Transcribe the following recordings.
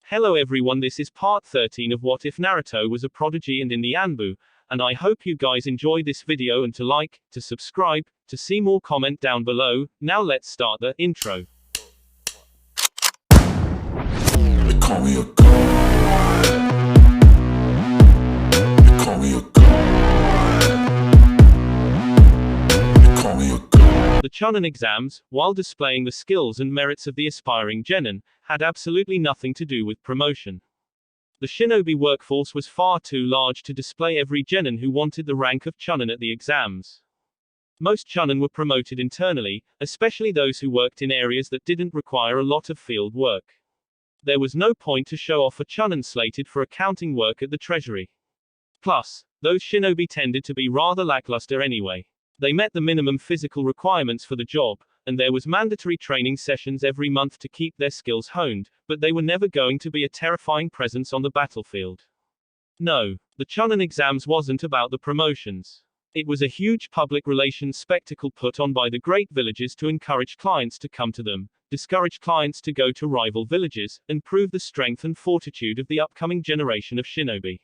Hello everyone, this is part 13 of What If Naruto Was a Prodigy and in the Anbu, and I hope you guys enjoy this video and to like, to subscribe, to see more comment down below. Now let's start the intro. They call me a god. They call me a god. They call me a god. The Chunin exams, while displaying the skills and merits of the aspiring genin, had absolutely nothing to do with promotion. The shinobi workforce was far too large to display every genin who wanted the rank of Chunin at the exams. Most Chunin were promoted internally, especially those who worked in areas that didn't require a lot of field work. There was no point to show off a Chunin slated for accounting work at the treasury. Plus, those shinobi tended to be rather lackluster anyway. They met the minimum physical requirements for the job, and there was mandatory training sessions every month to keep their skills honed, but they were never going to be a terrifying presence on the battlefield. No, the Chunin exams wasn't about the promotions. It was a huge public relations spectacle put on by the great villages to encourage clients to come to them, discourage clients to go to rival villages, and prove the strength and fortitude of the upcoming generation of shinobi.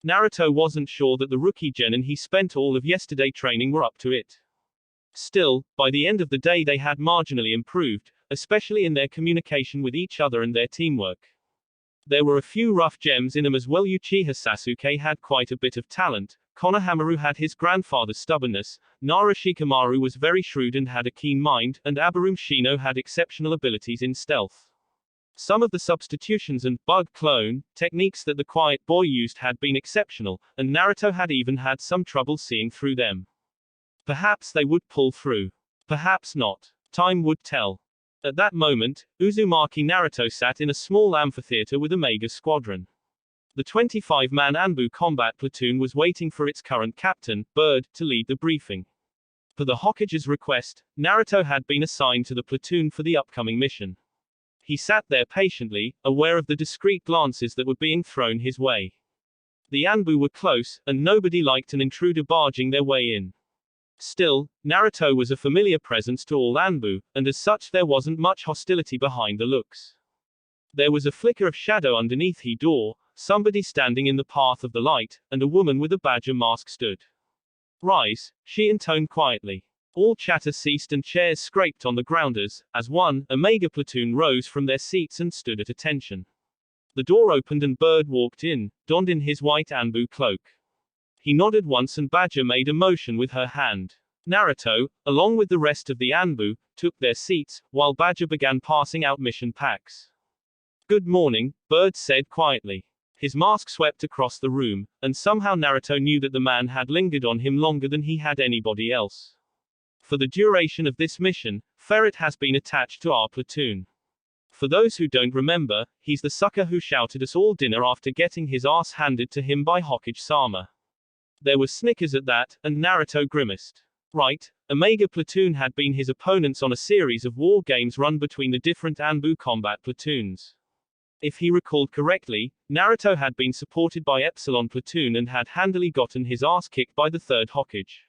Naruto wasn't sure that the rookie genin he spent all of yesterday training were up to it. Still, by the end of the day they had marginally improved, especially in their communication with each other and their teamwork. There were a few rough gems in them as well. Uchiha Sasuke had quite a bit of talent, Konohamaru had his grandfather's stubbornness, Orochimaru was very shrewd and had a keen mind, and Aburame Shino had exceptional abilities in stealth. Some of the substitutions and bug clone techniques that the quiet boy used had been exceptional, and Naruto had even had some trouble seeing through them. Perhaps they would pull through. Perhaps not. Time would tell. At that moment, Uzumaki Naruto sat in a small amphitheater with a mega squadron. The 25-man Anbu combat platoon was waiting for its current captain, Bird, to lead the briefing. Per the Hokage's request, Naruto had been assigned to the platoon for the upcoming mission. He sat there patiently, aware of the discreet glances that were being thrown his way. The Anbu were close, and nobody liked an intruder barging their way in. Still, Naruto was a familiar presence to all Anbu, and as such there wasn't much hostility behind the looks. There was a flicker of shadow underneath the door, somebody standing in the path of the light, and a woman with a badger mask stood. "Rise," she intoned quietly. All chatter ceased and chairs scraped on the grounders, as one, Omega platoon rose from their seats and stood at attention. The door opened and Bird walked in, donned in his white Anbu cloak. He nodded once and Badger made a motion with her hand. Naruto, along with the rest of the Anbu, took their seats, while Badger began passing out mission packs. "Good morning," Bird said quietly. His mask swept across the room, and somehow Naruto knew that the man had lingered on him longer than he had anybody else. "For the duration of this mission, Ferret has been attached to our platoon. For those who don't remember, he's the sucker who shouted us all dinner after getting his ass handed to him by Hokage-sama." There were snickers at that, and Naruto grimaced. Right, Omega platoon had been his opponents on a series of war games run between the different Anbu combat platoons. If he recalled correctly, Naruto had been supported by Epsilon platoon and had handily gotten his ass kicked by the 3rd Hokage.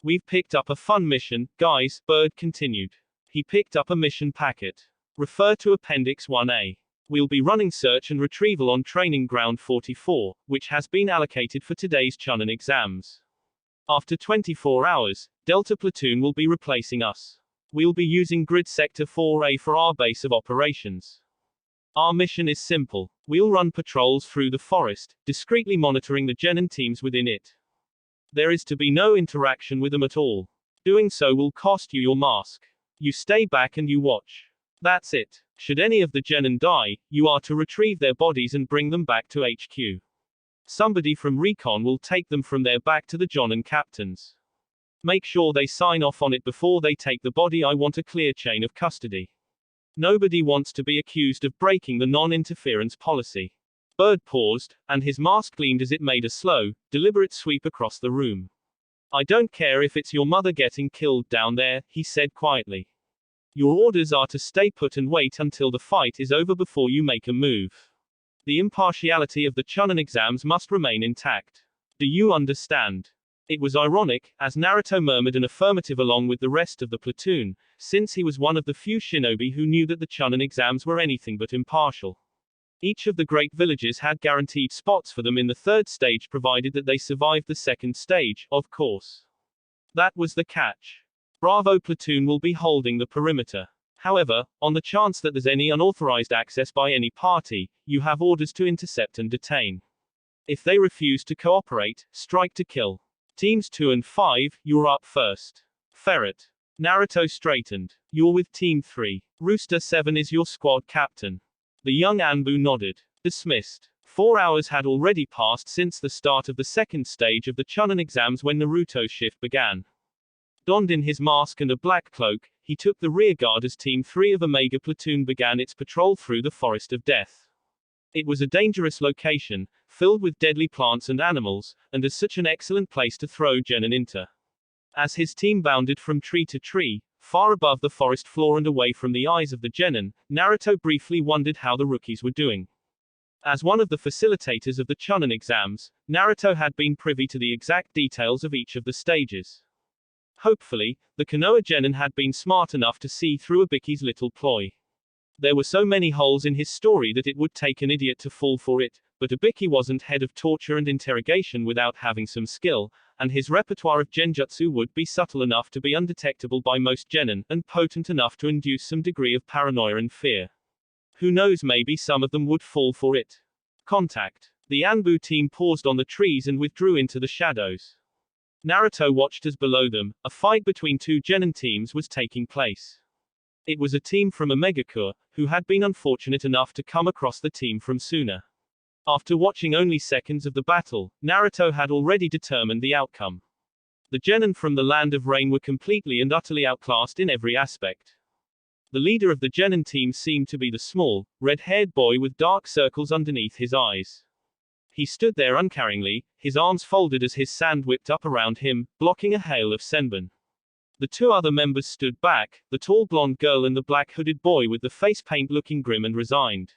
"We've picked up a fun mission, guys," Bird continued. He picked up a mission packet. Refer to Appendix 1A. "We'll be running search and retrieval on Training Ground 44, which has been allocated for today's Chunin exams. After 24 hours, Delta Platoon will be replacing us. We'll be using Grid Sector 4A for our base of operations. Our mission is simple. We'll run patrols through the forest, discreetly monitoring the genin teams within it. There is to be no interaction with them at all. Doing so will cost you your mask. You stay back and you watch. That's it. Should any of the genin die, you are to retrieve their bodies and bring them back to HQ. Somebody from Recon will take them from there back to the Jonin captains. Make sure they sign off on it before they take the body. I want a clear chain of custody. Nobody wants to be accused of breaking the non-interference policy." Bird paused, and his mask gleamed as it made a slow, deliberate sweep across the room. "I don't care if it's your mother getting killed down there," he said quietly. "Your orders are to stay put and wait until the fight is over before you make a move. The impartiality of the Chunin exams must remain intact. Do you understand?" It was ironic, as Naruto murmured an affirmative along with the rest of the platoon, since he was one of the few shinobi who knew that the Chunin exams were anything but impartial. Each of the great villages had guaranteed spots for them in the third stage provided that they survived the second stage, of course. That was the catch. Bravo platoon will be holding the perimeter. However, on the chance that there's any unauthorized access by any party, you have orders to intercept and detain. If they refuse to cooperate, strike to kill. Teams 2 and 5, you're up first. Ferret. Naruto straightened. You're with Team 3. Rooster 7 is your squad captain. The young Anbu nodded. Dismissed. 4 hours had already passed since the start of the second stage of the Chunin exams when Naruto's shift began. Donned in his mask and a black cloak, he took the rear guard as Team 3 of Omega Platoon began its patrol through the Forest of Death. It was a dangerous location, filled with deadly plants and animals, and as such an excellent place to throw genin into. As his team bounded from tree to tree, far above the forest floor and away from the eyes of the genin, Naruto briefly wondered how the rookies were doing. As one of the facilitators of the Chunin exams, Naruto had been privy to the exact details of each of the stages. Hopefully, the Konoha genin had been smart enough to see through Ibiki's little ploy. There were so many holes in his story that it would take an idiot to fall for it, but Ibiki wasn't head of torture and interrogation without having some skill, and his repertoire of genjutsu would be subtle enough to be undetectable by most genin, and potent enough to induce some degree of paranoia and fear. Who knows, maybe some of them would fall for it. Contact. The Anbu team paused on the trees and withdrew into the shadows. Naruto watched as below them, a fight between two genin teams was taking place. It was a team from Omegakure, who had been unfortunate enough to come across the team from Suna. After watching only seconds of the battle, Naruto had already determined the outcome. The genin from the Land of Rain were completely and utterly outclassed in every aspect. The leader of the genin team seemed to be the small, red-haired boy with dark circles underneath his eyes. He stood there uncaringly, his arms folded as his sand whipped up around him, blocking a hail of senbon. The two other members stood back, the tall blonde girl and the black-hooded boy with the face paint looking grim and resigned.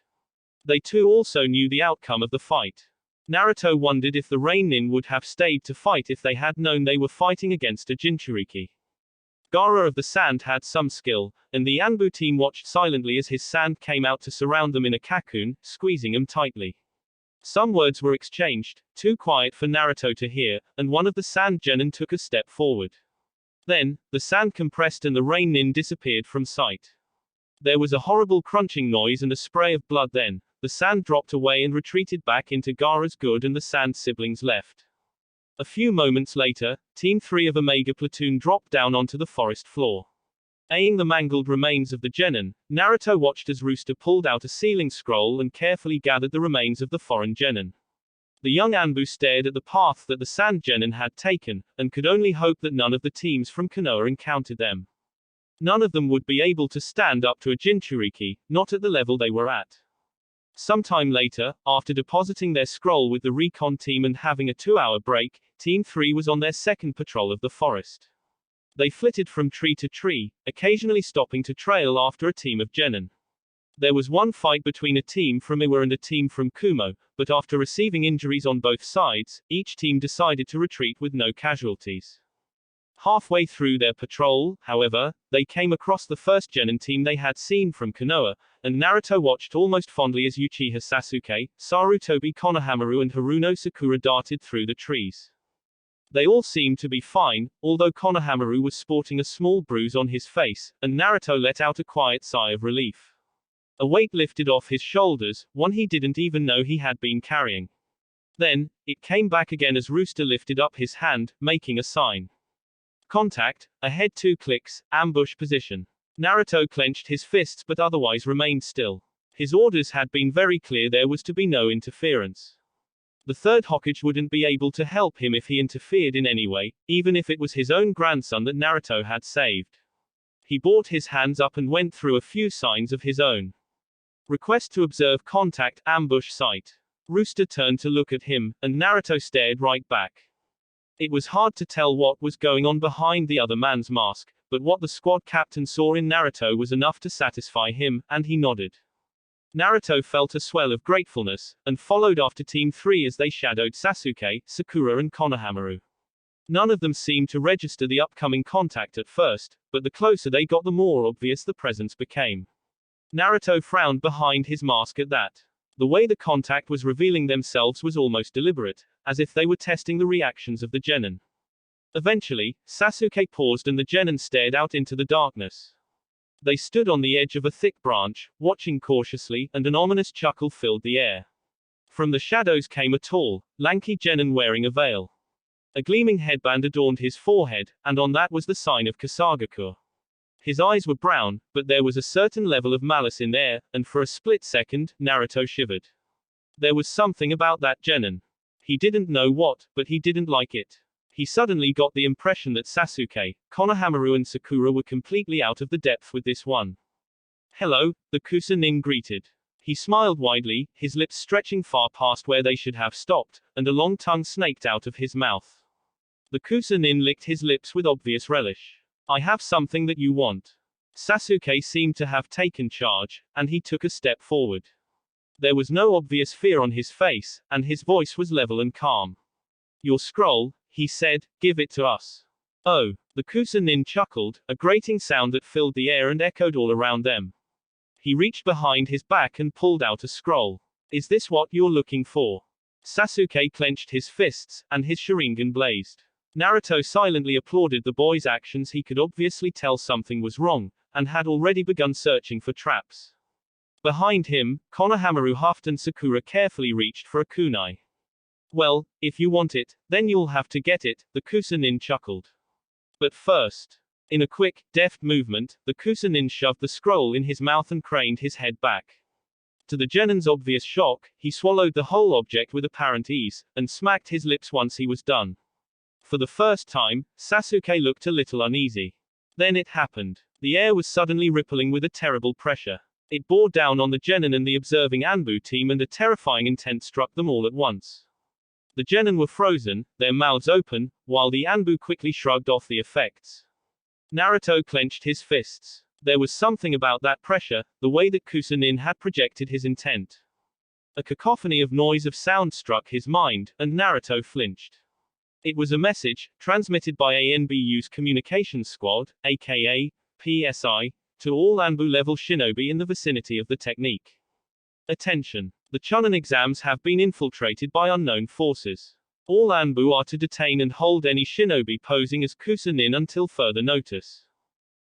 They too also knew the outcome of the fight. Naruto wondered if the Rain Nin would have stayed to fight if they had known they were fighting against a Jinchuriki. Gaara of the sand had some skill, and the Anbu team watched silently as his sand came out to surround them in a cocoon, squeezing them tightly. Some words were exchanged, too quiet for Naruto to hear, and one of the sand genin took a step forward. Then, the sand compressed and the Rain Nin disappeared from sight. There was a horrible crunching noise and a spray of blood. Then, the sand dropped away and retreated back into Gaara's good and the sand siblings left. A few moments later, Team 3 of Omega Platoon dropped down onto the forest floor. Eyeing the mangled remains of the genin, Naruto watched as Rooster pulled out a sealing scroll and carefully gathered the remains of the foreign genin. The young Anbu stared at the path that the sand genin had taken, and could only hope that none of the teams from Konoha encountered them. None of them would be able to stand up to a Jinchuriki, not at the level they were at. Sometime later, after depositing their scroll with the recon team and having a 2-hour break, Team 3 was on their second patrol of the forest. They flitted from tree to tree, occasionally stopping to trail after a team of genin. There was one fight between a team from Iwa and a team from Kumo, but after receiving injuries on both sides, each team decided to retreat with no casualties. Halfway through their patrol, however, they came across the first genin team they had seen from Konoha, and Naruto watched almost fondly as Uchiha Sasuke, Sarutobi Konohamaru and Haruno Sakura darted through the trees. They all seemed to be fine, although Konohamaru was sporting a small bruise on his face, and Naruto let out a quiet sigh of relief. A weight lifted off his shoulders, one he didn't even know he had been carrying. Then, it came back again as Rooster lifted up his hand, making a sign. Contact, ahead 2 clicks, ambush position. Naruto clenched his fists but otherwise remained still. His orders had been very clear, there was to be no interference. The third Hokage wouldn't be able to help him if he interfered in any way, even if it was his own grandson that Naruto had saved. He brought his hands up and went through a few signs of his own. Request to observe contact, ambush site. Rooster turned to look at him, and Naruto stared right back. It was hard to tell what was going on behind the other man's mask, but what the squad captain saw in Naruto was enough to satisfy him, and he nodded. Naruto felt a swell of gratefulness, and followed after Team 3 as they shadowed Sasuke, Sakura and Konohamaru. None of them seemed to register the upcoming contact at first, but the closer they got the more obvious the presence became. Naruto frowned behind his mask at that. The way the contact was revealing themselves was almost deliberate, as if they were testing the reactions of the genin. Eventually, Sasuke paused and the genin stared out into the darkness. They stood on the edge of a thick branch, watching cautiously, and an ominous chuckle filled the air. From the shadows came a tall, lanky genin wearing a veil. A gleaming headband adorned his forehead, and on that was the sign of Kasagakure. His eyes were brown, but there was a certain level of malice in there, and for a split second, Naruto shivered. There was something about that genin. He didn't know what, but he didn't like it. He suddenly got the impression that Sasuke, Konohamaru and Sakura were completely out of the depth with this one. Hello, the Chunin greeted. He smiled widely, his lips stretching far past where they should have stopped, and a long tongue snaked out of his mouth. The Chunin licked his lips with obvious relish. I have something that you want. Sasuke seemed to have taken charge, and he took a step forward. There was no obvious fear on his face, and his voice was level and calm. Your scroll, he said, give it to us. Oh, the Chunin chuckled, a grating sound that filled the air and echoed all around them. He reached behind his back and pulled out a scroll. Is this what you're looking for? Sasuke clenched his fists, and his Sharingan blazed. Naruto silently applauded the boy's actions. He could obviously tell something was wrong, and had already begun searching for traps. Behind him, Konohamaru huffed and Sakura carefully reached for a kunai. Well, if you want it, then you'll have to get it, the Chunin chuckled. But first. In a quick, deft movement, the Chunin shoved the scroll in his mouth and craned his head back. To the genin's obvious shock, he swallowed the whole object with apparent ease, and smacked his lips once he was done. For the first time, Sasuke looked a little uneasy. Then it happened. The air was suddenly rippling with a terrible pressure. It bore down on the genin and the observing Anbu team, and a terrifying intent struck them all at once. The genin were frozen, their mouths open, while the Anbu quickly shrugged off the effects. Naruto clenched his fists. There was something about that pressure, the way that Chunin had projected his intent. A cacophony of noise of sound struck his mind, and Naruto flinched. It was a message, transmitted by Anbu's communications squad, aka PSI, to all Anbu-level shinobi in the vicinity of the technique. Attention! The Chunin exams have been infiltrated by unknown forces. All Anbu are to detain and hold any shinobi posing as Chunin until further notice.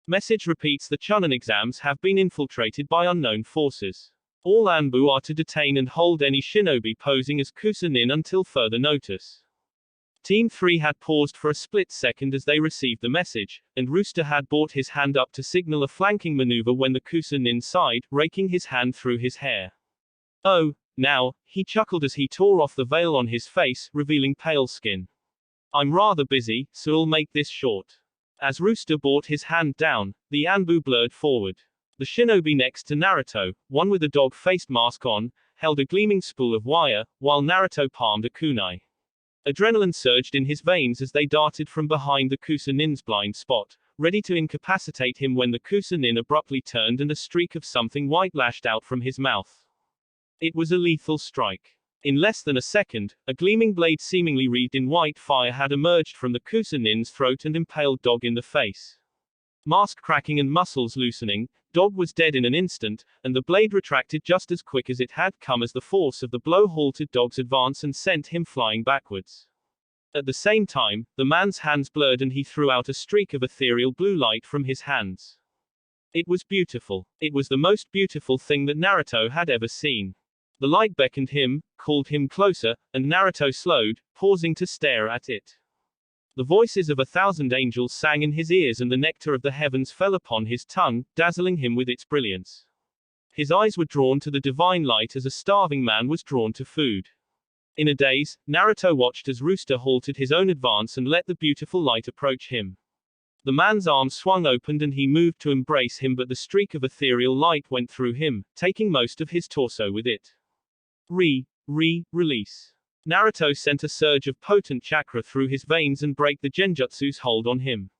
Message repeats: the Chunin exams have been infiltrated by unknown forces. All Anbu are to detain and hold any shinobi posing as Chunin until further notice. Team 3 had paused for a split second as they received the message, and Rooster had brought his hand up to signal a flanking maneuver when the Chunin sighed, raking his hand through his hair. Oh, now, he chuckled as he tore off the veil on his face, revealing pale skin. I'm rather busy, so I'll make this short. As Rooster brought his hand down, the Anbu blurred forward. The shinobi next to Naruto, one with a dog-faced mask on, held a gleaming spool of wire, while Naruto palmed a kunai. Adrenaline surged in his veins as they darted from behind the Chunin's blind spot, ready to incapacitate him when the Chunin abruptly turned and a streak of something white lashed out from his mouth. It was a lethal strike. In less than a second, a gleaming blade seemingly wreathed in white fire had emerged from the Chunin's throat and impaled Dog in the face. Mask cracking and muscles loosening, Dog was dead in an instant, and the blade retracted just as quick as it had come as the force of the blow halted Dog's advance and sent him flying backwards. At the same time, the man's hands blurred and he threw out a streak of ethereal blue light from his hands. It was beautiful. It was the most beautiful thing that Naruto had ever seen. The light beckoned him, called him closer, and Naruto slowed, pausing to stare at it. The voices of 1,000 angels sang in his ears and the nectar of the heavens fell upon his tongue, dazzling him with its brilliance. His eyes were drawn to the divine light as a starving man was drawn to food. In a daze, Naruto watched as Rooster halted his own advance and let the beautiful light approach him. The man's arms swung open and he moved to embrace him, but the streak of ethereal light went through him, taking most of his torso with it. Release. Naruto sent a surge of potent chakra through his veins and break the genjutsu's hold on him.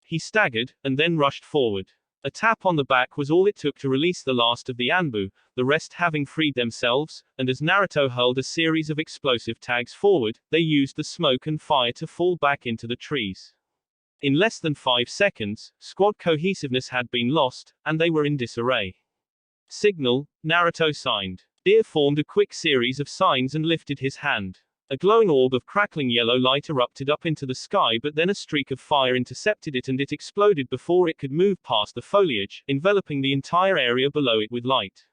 He staggered, and then rushed forward. A tap on the back was all it took to release the last of the Anbu, the rest having freed themselves, and as Naruto hurled a series of explosive tags forward, they used the smoke and fire to fall back into the trees. In less than 5 seconds, squad cohesiveness had been lost, and they were in disarray. Signal, Naruto signed. Deer formed a quick series of signs and lifted his hand. A glowing orb of crackling yellow light erupted up into the sky, but then a streak of fire intercepted it and it exploded before it could move past the foliage, enveloping the entire area below it with light.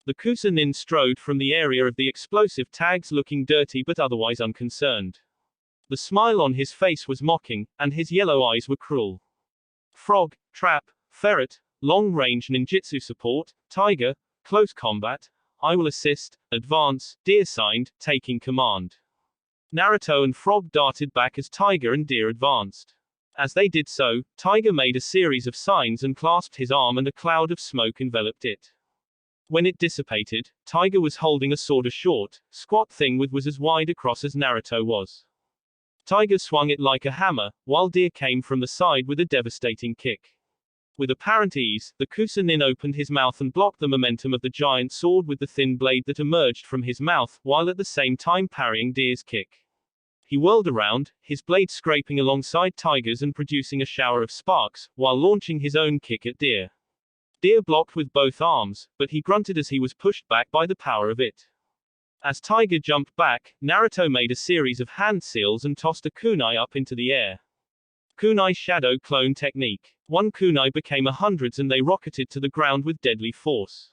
The Chunin strode from the area of the explosive tags looking dirty but otherwise unconcerned. The smile on his face was mocking, and his yellow eyes were cruel. Frog, trap, ferret, long-range ninjutsu support, tiger, close combat, I will assist, advance, Deer signed, taking command. Naruto and Frog darted back as Tiger and Deer advanced. As they did so, Tiger made a series of signs and clasped his arm and a cloud of smoke enveloped it. When it dissipated, Tiger was holding a sword, a short, squat thing with was as wide across as Naruto was. Tiger swung it like a hammer, while Deer came from the side with a devastating kick. With apparent ease, the Chunin opened his mouth and blocked the momentum of the giant sword with the thin blade that emerged from his mouth, while at the same time parrying Deer's kick. He whirled around, his blade scraping alongside Tiger's and producing a shower of sparks, while launching his own kick at Deer. Deer blocked with both arms, but he grunted as he was pushed back by the power of it. As Tiger jumped back, Naruto made a series of hand seals and tossed a kunai up into the air. Kunai shadow clone technique. One kunai became hundreds and they rocketed to the ground with deadly force.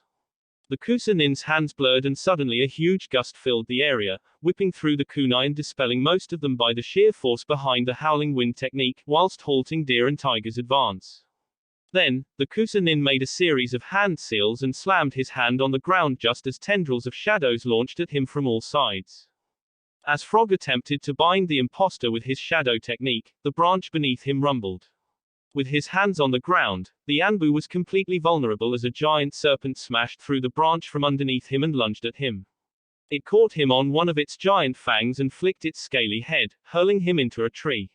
The Chunin's hands blurred and suddenly a huge gust filled the area, whipping through the kunai and dispelling most of them by the sheer force behind the howling wind technique, whilst halting Deer and Tiger's advance. Then, the Chunin made a series of hand seals and slammed his hand on the ground just as tendrils of shadows launched at him from all sides. As Frog attempted to bind the imposter with his shadow technique, the branch beneath him rumbled. With his hands on the ground, the Anbu was completely vulnerable as a giant serpent smashed through the branch from underneath him and lunged at him. It caught him on one of its giant fangs and flicked its scaly head, hurling him into a tree.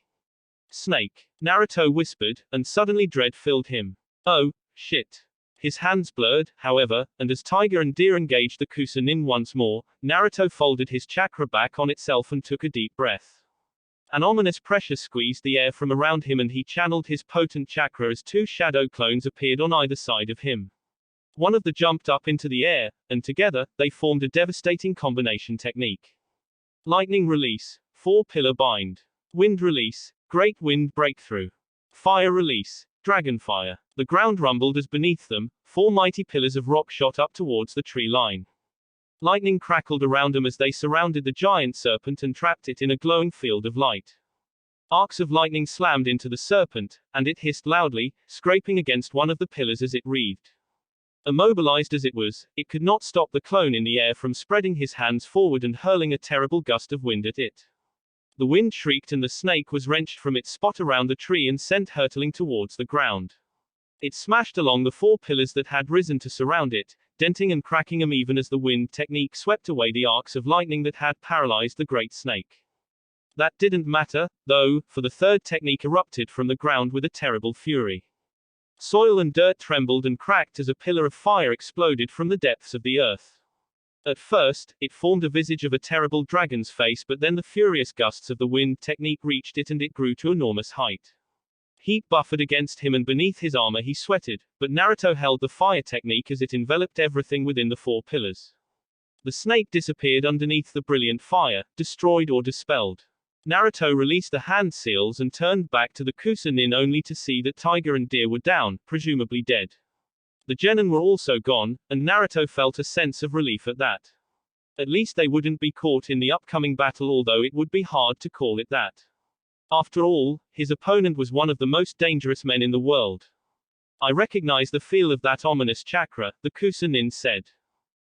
Snake, Naruto whispered, and suddenly dread filled him. Oh, shit. His hands blurred, however, and as Tiger and Deer engaged the Chunin once more, Naruto folded his chakra back on itself and took a deep breath. An ominous pressure squeezed the air from around him and he channeled his potent chakra as two shadow clones appeared on either side of him. One of them jumped up into the air, and together, they formed a devastating combination technique. Lightning release, 4-pillar bind. Wind release, great wind breakthrough. Fire release, dragonfire. The ground rumbled as beneath them, 4 mighty pillars of rock shot up towards the tree line. Lightning crackled around them as they surrounded the giant serpent and trapped it in a glowing field of light. Arcs of lightning slammed into the serpent, and it hissed loudly, scraping against one of the pillars as it wreathed. Immobilized as it was, it could not stop the clone in the air from spreading his hands forward and hurling a terrible gust of wind at it. The wind shrieked and the snake was wrenched from its spot around the tree and sent hurtling towards the ground. It smashed along the 4 pillars that had risen to surround it, denting and cracking them even as the wind technique swept away the arcs of lightning that had paralyzed the great snake. That didn't matter, though, for the third technique erupted from the ground with a terrible fury. Soil and dirt trembled and cracked as a pillar of fire exploded from the depths of the earth. At first, it formed a visage of a terrible dragon's face, but then the furious gusts of the wind technique reached it and it grew to enormous height. Heat buffered against him and beneath his armor he sweated, but Naruto held the fire technique as it enveloped everything within the 4 pillars. The snake disappeared underneath the brilliant fire, destroyed or dispelled. Naruto released the hand seals and turned back to the Chunin only to see that Tiger and Deer were down, presumably dead. The genin were also gone, and Naruto felt a sense of relief at that. At least they wouldn't be caught in the upcoming battle, although it would be hard to call it that. After all, his opponent was one of the most dangerous men in the world. I recognize the feel of that ominous chakra, the Chunin said.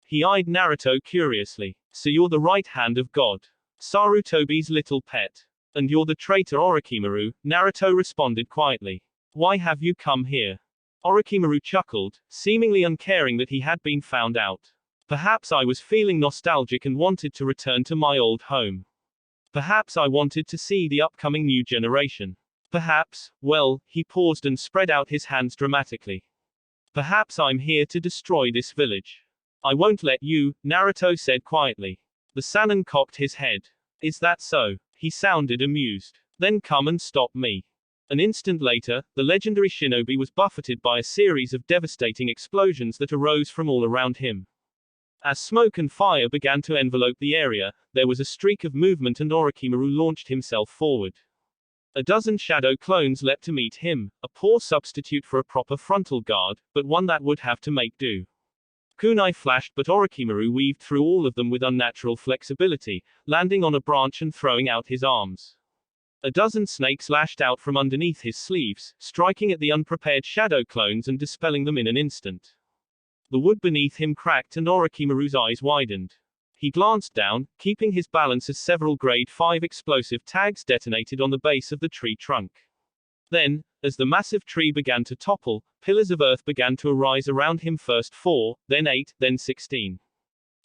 He eyed Naruto curiously. So you're the right hand of God. Tobi's little pet. And you're the traitor Orochimaru, Naruto responded quietly. Why have you come here? Orochimaru chuckled, seemingly uncaring that he had been found out. Perhaps I was feeling nostalgic and wanted to return to my old home. Perhaps I wanted to see the upcoming new generation. Perhaps, well, he paused and spread out his hands dramatically. Perhaps I'm here to destroy this village. I won't let you, Naruto said quietly. The Sannin cocked his head. Is that so? He sounded amused. Then come and stop me. An instant later, the legendary shinobi was buffeted by a series of devastating explosions that arose from all around him. As smoke and fire began to envelope the area, there was a streak of movement and Orochimaru launched himself forward. A dozen shadow clones leapt to meet him, a poor substitute for a proper frontal guard, but one that would have to make do. Kunai flashed but Orochimaru weaved through all of them with unnatural flexibility, landing on a branch and throwing out his arms. A dozen snakes lashed out from underneath his sleeves, striking at the unprepared shadow clones and dispelling them in an instant. The wood beneath him cracked and Orochimaru's eyes widened. He glanced down, keeping his balance as several grade 5 explosive tags detonated on the base of the tree trunk. Then, as the massive tree began to topple, pillars of earth began to arise around him, first 4, then 8, then 16.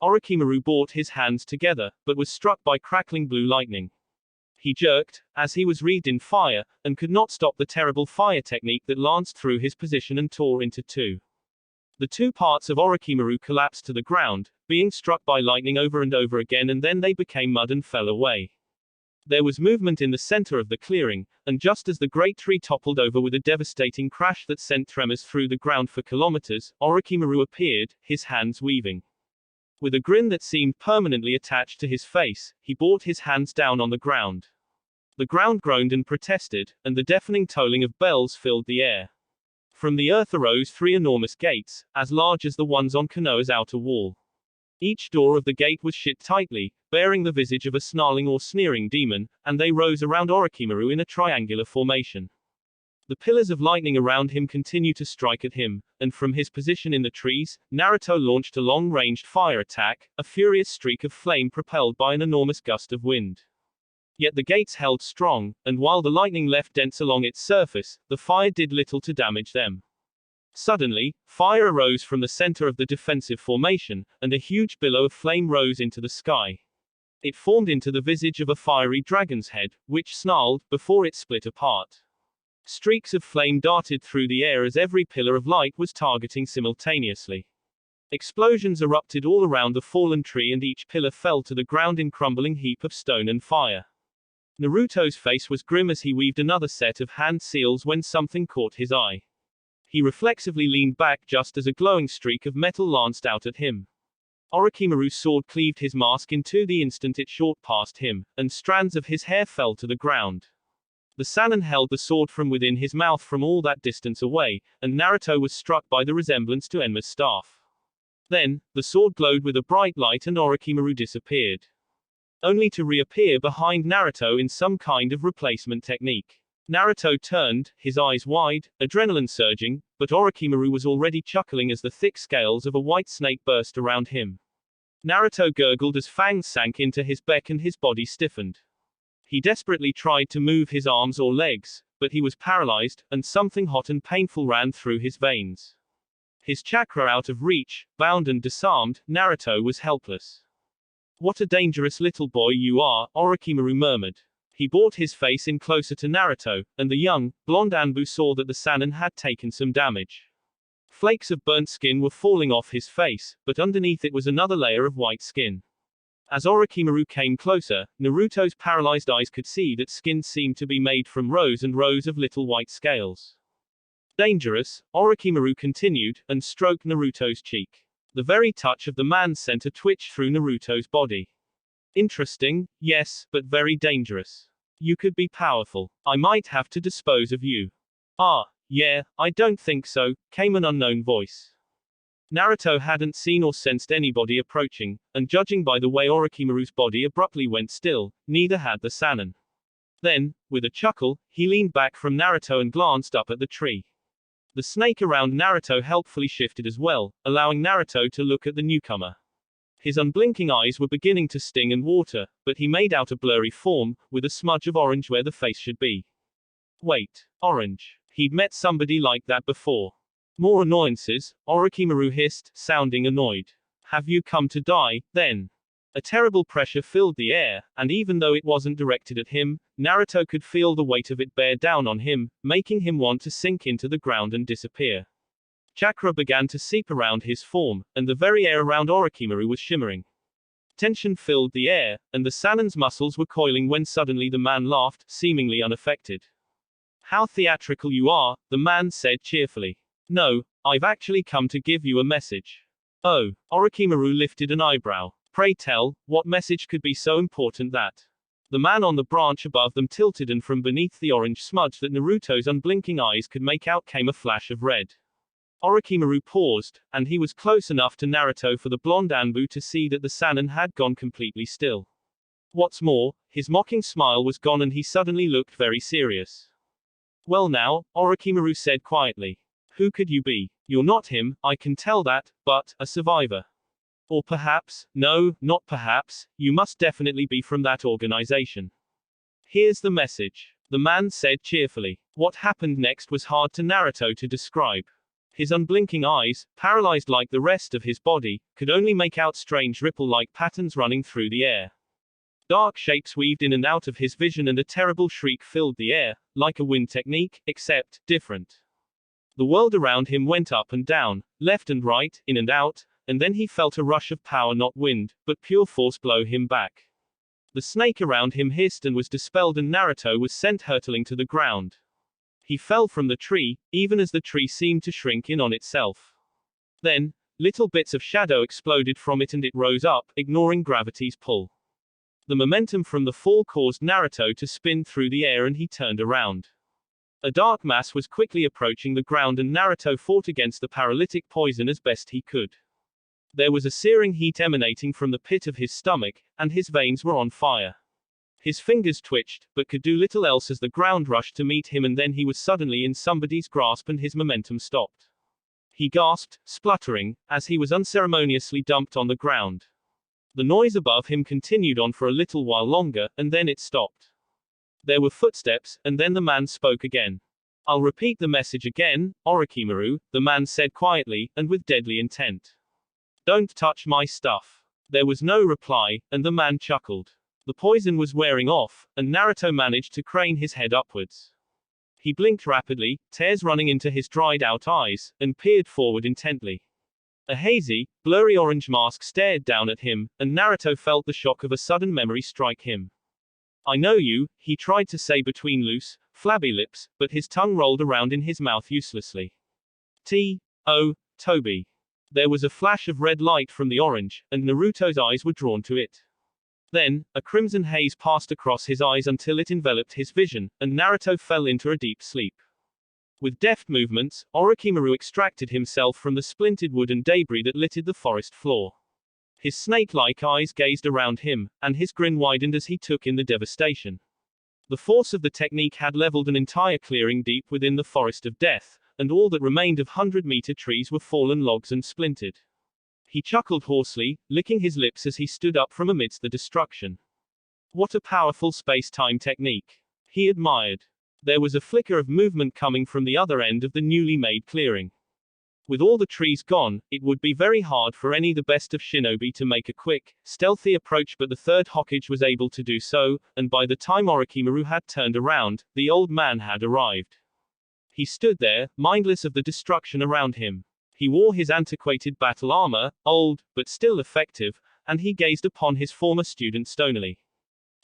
Orochimaru brought his hands together, but was struck by crackling blue lightning. He jerked, as he was wreathed in fire, and could not stop the terrible fire technique that lanced through his position and tore into two. The two parts of Orochimaru collapsed to the ground, being struck by lightning over and over again, and then they became mud and fell away. There was movement in the center of the clearing, and just as the great tree toppled over with a devastating crash that sent tremors through the ground for kilometers, Orochimaru appeared, his hands weaving. With a grin that seemed permanently attached to his face, he brought his hands down on the ground. The ground groaned and protested, and the deafening tolling of bells filled the air. From the earth arose 3 enormous gates, as large as the ones on Konoha's outer wall. Each door of the gate was shut tightly, bearing the visage of a snarling or sneering demon, and they rose around Orochimaru in a triangular formation. The pillars of lightning around him continued to strike at him, and from his position in the trees, Naruto launched a long-ranged fire attack, a furious streak of flame propelled by an enormous gust of wind. Yet the gates held strong, and while the lightning left dents along its surface, the fire did little to damage them. Suddenly, fire arose from the center of the defensive formation, and a huge billow of flame rose into the sky. It formed into the visage of a fiery dragon's head, which snarled, before it split apart. Streaks of flame darted through the air as every pillar of light was targeting simultaneously. Explosions erupted all around the fallen tree and each pillar fell to the ground in crumbling heap of stone and fire. Naruto's face was grim as he weaved another set of hand seals when something caught his eye. He reflexively leaned back just as a glowing streak of metal lanced out at him. Orochimaru's sword cleaved his mask in two the instant it shot past him, and strands of his hair fell to the ground. The Sannin held the sword from within his mouth from all that distance away, and Naruto was struck by the resemblance to Enma's staff. Then, the sword glowed with a bright light and Orochimaru disappeared. Only to reappear behind Naruto in some kind of replacement technique. Naruto turned, his eyes wide, adrenaline surging, but Orochimaru was already chuckling as the thick scales of a white snake burst around him. Naruto gurgled as fangs sank into his back and his body stiffened. He desperately tried to move his arms or legs, but he was paralyzed, and something hot and painful ran through his veins. His chakra out of reach, bound and disarmed, Naruto was helpless. "What a dangerous little boy you are," Orochimaru murmured. He brought his face in closer to Naruto, and the young, blonde Anbu saw that the Sannin had taken some damage. Flakes of burnt skin were falling off his face, but underneath it was another layer of white skin. As Orochimaru came closer, Naruto's paralyzed eyes could see that skin seemed to be made from rows and rows of little white scales. "Dangerous," Orochimaru continued, and stroked Naruto's cheek. The very touch of the man sent a twitch through Naruto's body. "Interesting, yes, but very dangerous. You could be powerful. I might have to dispose of you." "Ah, yeah, I don't think so," came an unknown voice. Naruto hadn't seen or sensed anybody approaching, and judging by the way Orochimaru's body abruptly went still, neither had the Sannin. Then, with a chuckle, he leaned back from Naruto and glanced up at the tree. The snake around Naruto helpfully shifted as well, allowing Naruto to look at the newcomer. His unblinking eyes were beginning to sting and water, but he made out a blurry form, with a smudge of orange where the face should be. Wait, orange. He'd met somebody like that before. More annoyances, Orochimaru hissed, sounding annoyed. "Have you come to die, then?" A terrible pressure filled the air, and even though it wasn't directed at him, Naruto could feel the weight of it bear down on him, making him want to sink into the ground and disappear. Chakra began to seep around his form, and the very air around Orochimaru was shimmering. Tension filled the air, and the Sannin's muscles were coiling when suddenly the man laughed, seemingly unaffected. "How theatrical you are," the man said cheerfully. "No, I've actually come to give you a message." Oh, Orochimaru lifted an eyebrow. Pray tell, what message could be so important that? The man on the branch above them tilted, and from beneath the orange smudge that Naruto's unblinking eyes could make out came a flash of red. Orochimaru paused, and he was close enough to Naruto for the blonde Anbu to see that the Sannin had gone completely still. What's more, his mocking smile was gone and he suddenly looked very serious. Well now, Orochimaru said quietly. Who could you be? You're not him, I can tell that, but, a survivor. Or perhaps, no, not perhaps, you must definitely be from that organization. Here's the message. The man said cheerfully. What happened next was hard to Naruto to describe. His unblinking eyes, paralyzed like the rest of his body, could only make out strange ripple-like patterns running through the air. Dark shapes weaved in and out of his vision, and a terrible shriek filled the air, like a wind technique, except different. The world around him went up and down, left and right, in and out, and then he felt a rush of power, not wind, but pure force blow him back. The snake around him hissed and was dispelled, and Naruto was sent hurtling to the ground. He fell from the tree, even as the tree seemed to shrink in on itself. Then, little bits of shadow exploded from it and it rose up, ignoring gravity's pull. The momentum from the fall caused Naruto to spin through the air and he turned around. A dark mass was quickly approaching the ground and Naruto fought against the paralytic poison as best he could. There was a searing heat emanating from the pit of his stomach, and his veins were on fire. His fingers twitched, but could do little else as the ground rushed to meet him, and then he was suddenly in somebody's grasp and his momentum stopped. He gasped, spluttering, as he was unceremoniously dumped on the ground. The noise above him continued on for a little while longer, and then it stopped. There were footsteps, and then the man spoke again. I'll repeat the message again, Orochimaru, the man said quietly, and with deadly intent. Don't touch my stuff. There was no reply, and the man chuckled. The poison was wearing off, and Naruto managed to crane his head upwards. He blinked rapidly, tears running into his dried-out eyes, and peered forward intently. A hazy, blurry orange mask stared down at him, and Naruto felt the shock of a sudden memory strike him. I know you, he tried to say between loose, flabby lips, but his tongue rolled around in his mouth uselessly. Tobi. There was a flash of red light from the orange, and Naruto's eyes were drawn to it. Then, a crimson haze passed across his eyes until it enveloped his vision, and Naruto fell into a deep sleep. With deft movements, Orochimaru extracted himself from the splintered wood and debris that littered the forest floor. His snake-like eyes gazed around him, and his grin widened as he took in the devastation. The force of the technique had leveled an entire clearing deep within the forest of death, and all that remained of 100-meter trees were fallen logs and splintered. He chuckled hoarsely, licking his lips as he stood up from amidst the destruction. What a powerful space-time technique, he admired. There was a flicker of movement coming from the other end of the newly made clearing. With all the trees gone, it would be very hard for any the best of shinobi to make a quick, stealthy approach, but the third Hokage was able to do so, and by the time Orochimaru had turned around, the old man had arrived. He stood there, mindless of the destruction around him. He wore his antiquated battle armor, old, but still effective, and he gazed upon his former student stonily.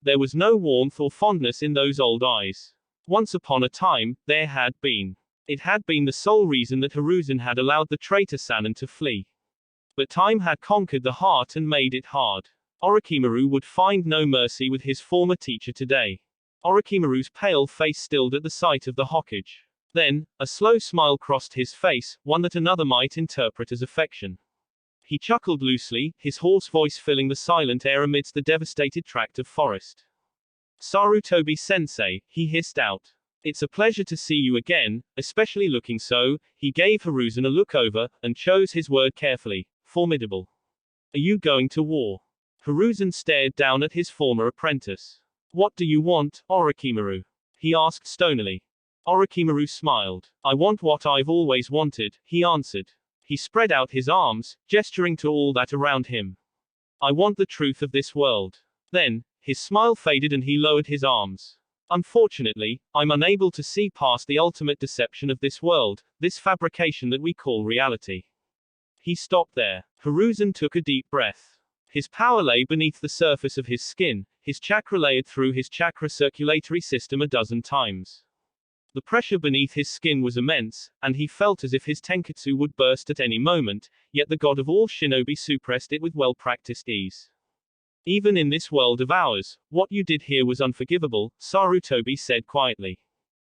There was no warmth or fondness in those old eyes. Once upon a time, there had been. It had been the sole reason that Hiruzen had allowed the traitor Sannin to flee. But time had conquered the heart and made it hard. Orochimaru would find no mercy with his former teacher today. Orochimaru's pale face stilled at the sight of the Hokage. Then, a slow smile crossed his face, one that another might interpret as affection. He chuckled loosely, his hoarse voice filling the silent air amidst the devastated tract of forest. Tobi-sensei, he hissed out. It's a pleasure to see you again, especially looking so. He gave Hiruzen a look over, and chose his word carefully. Formidable. Are you going to war? Hiruzen stared down at his former apprentice. What do you want, Orochimaru? He asked stonily. Orochimaru smiled. I want what I've always wanted, he answered. He spread out his arms, gesturing to all that around him. I want the truth of this world. Then, his smile faded and he lowered his arms. Unfortunately, I'm unable to see past the ultimate deception of this world, this fabrication that we call reality. He stopped there. Hiruzen took a deep breath. His power lay beneath the surface of his skin, his chakra layered through his chakra circulatory system a dozen times. The pressure beneath his skin was immense, and he felt as if his tenketsu would burst at any moment, yet the god of all shinobi suppressed it with well-practiced ease. Even in this world of ours, what you did here was unforgivable, Tobi said quietly.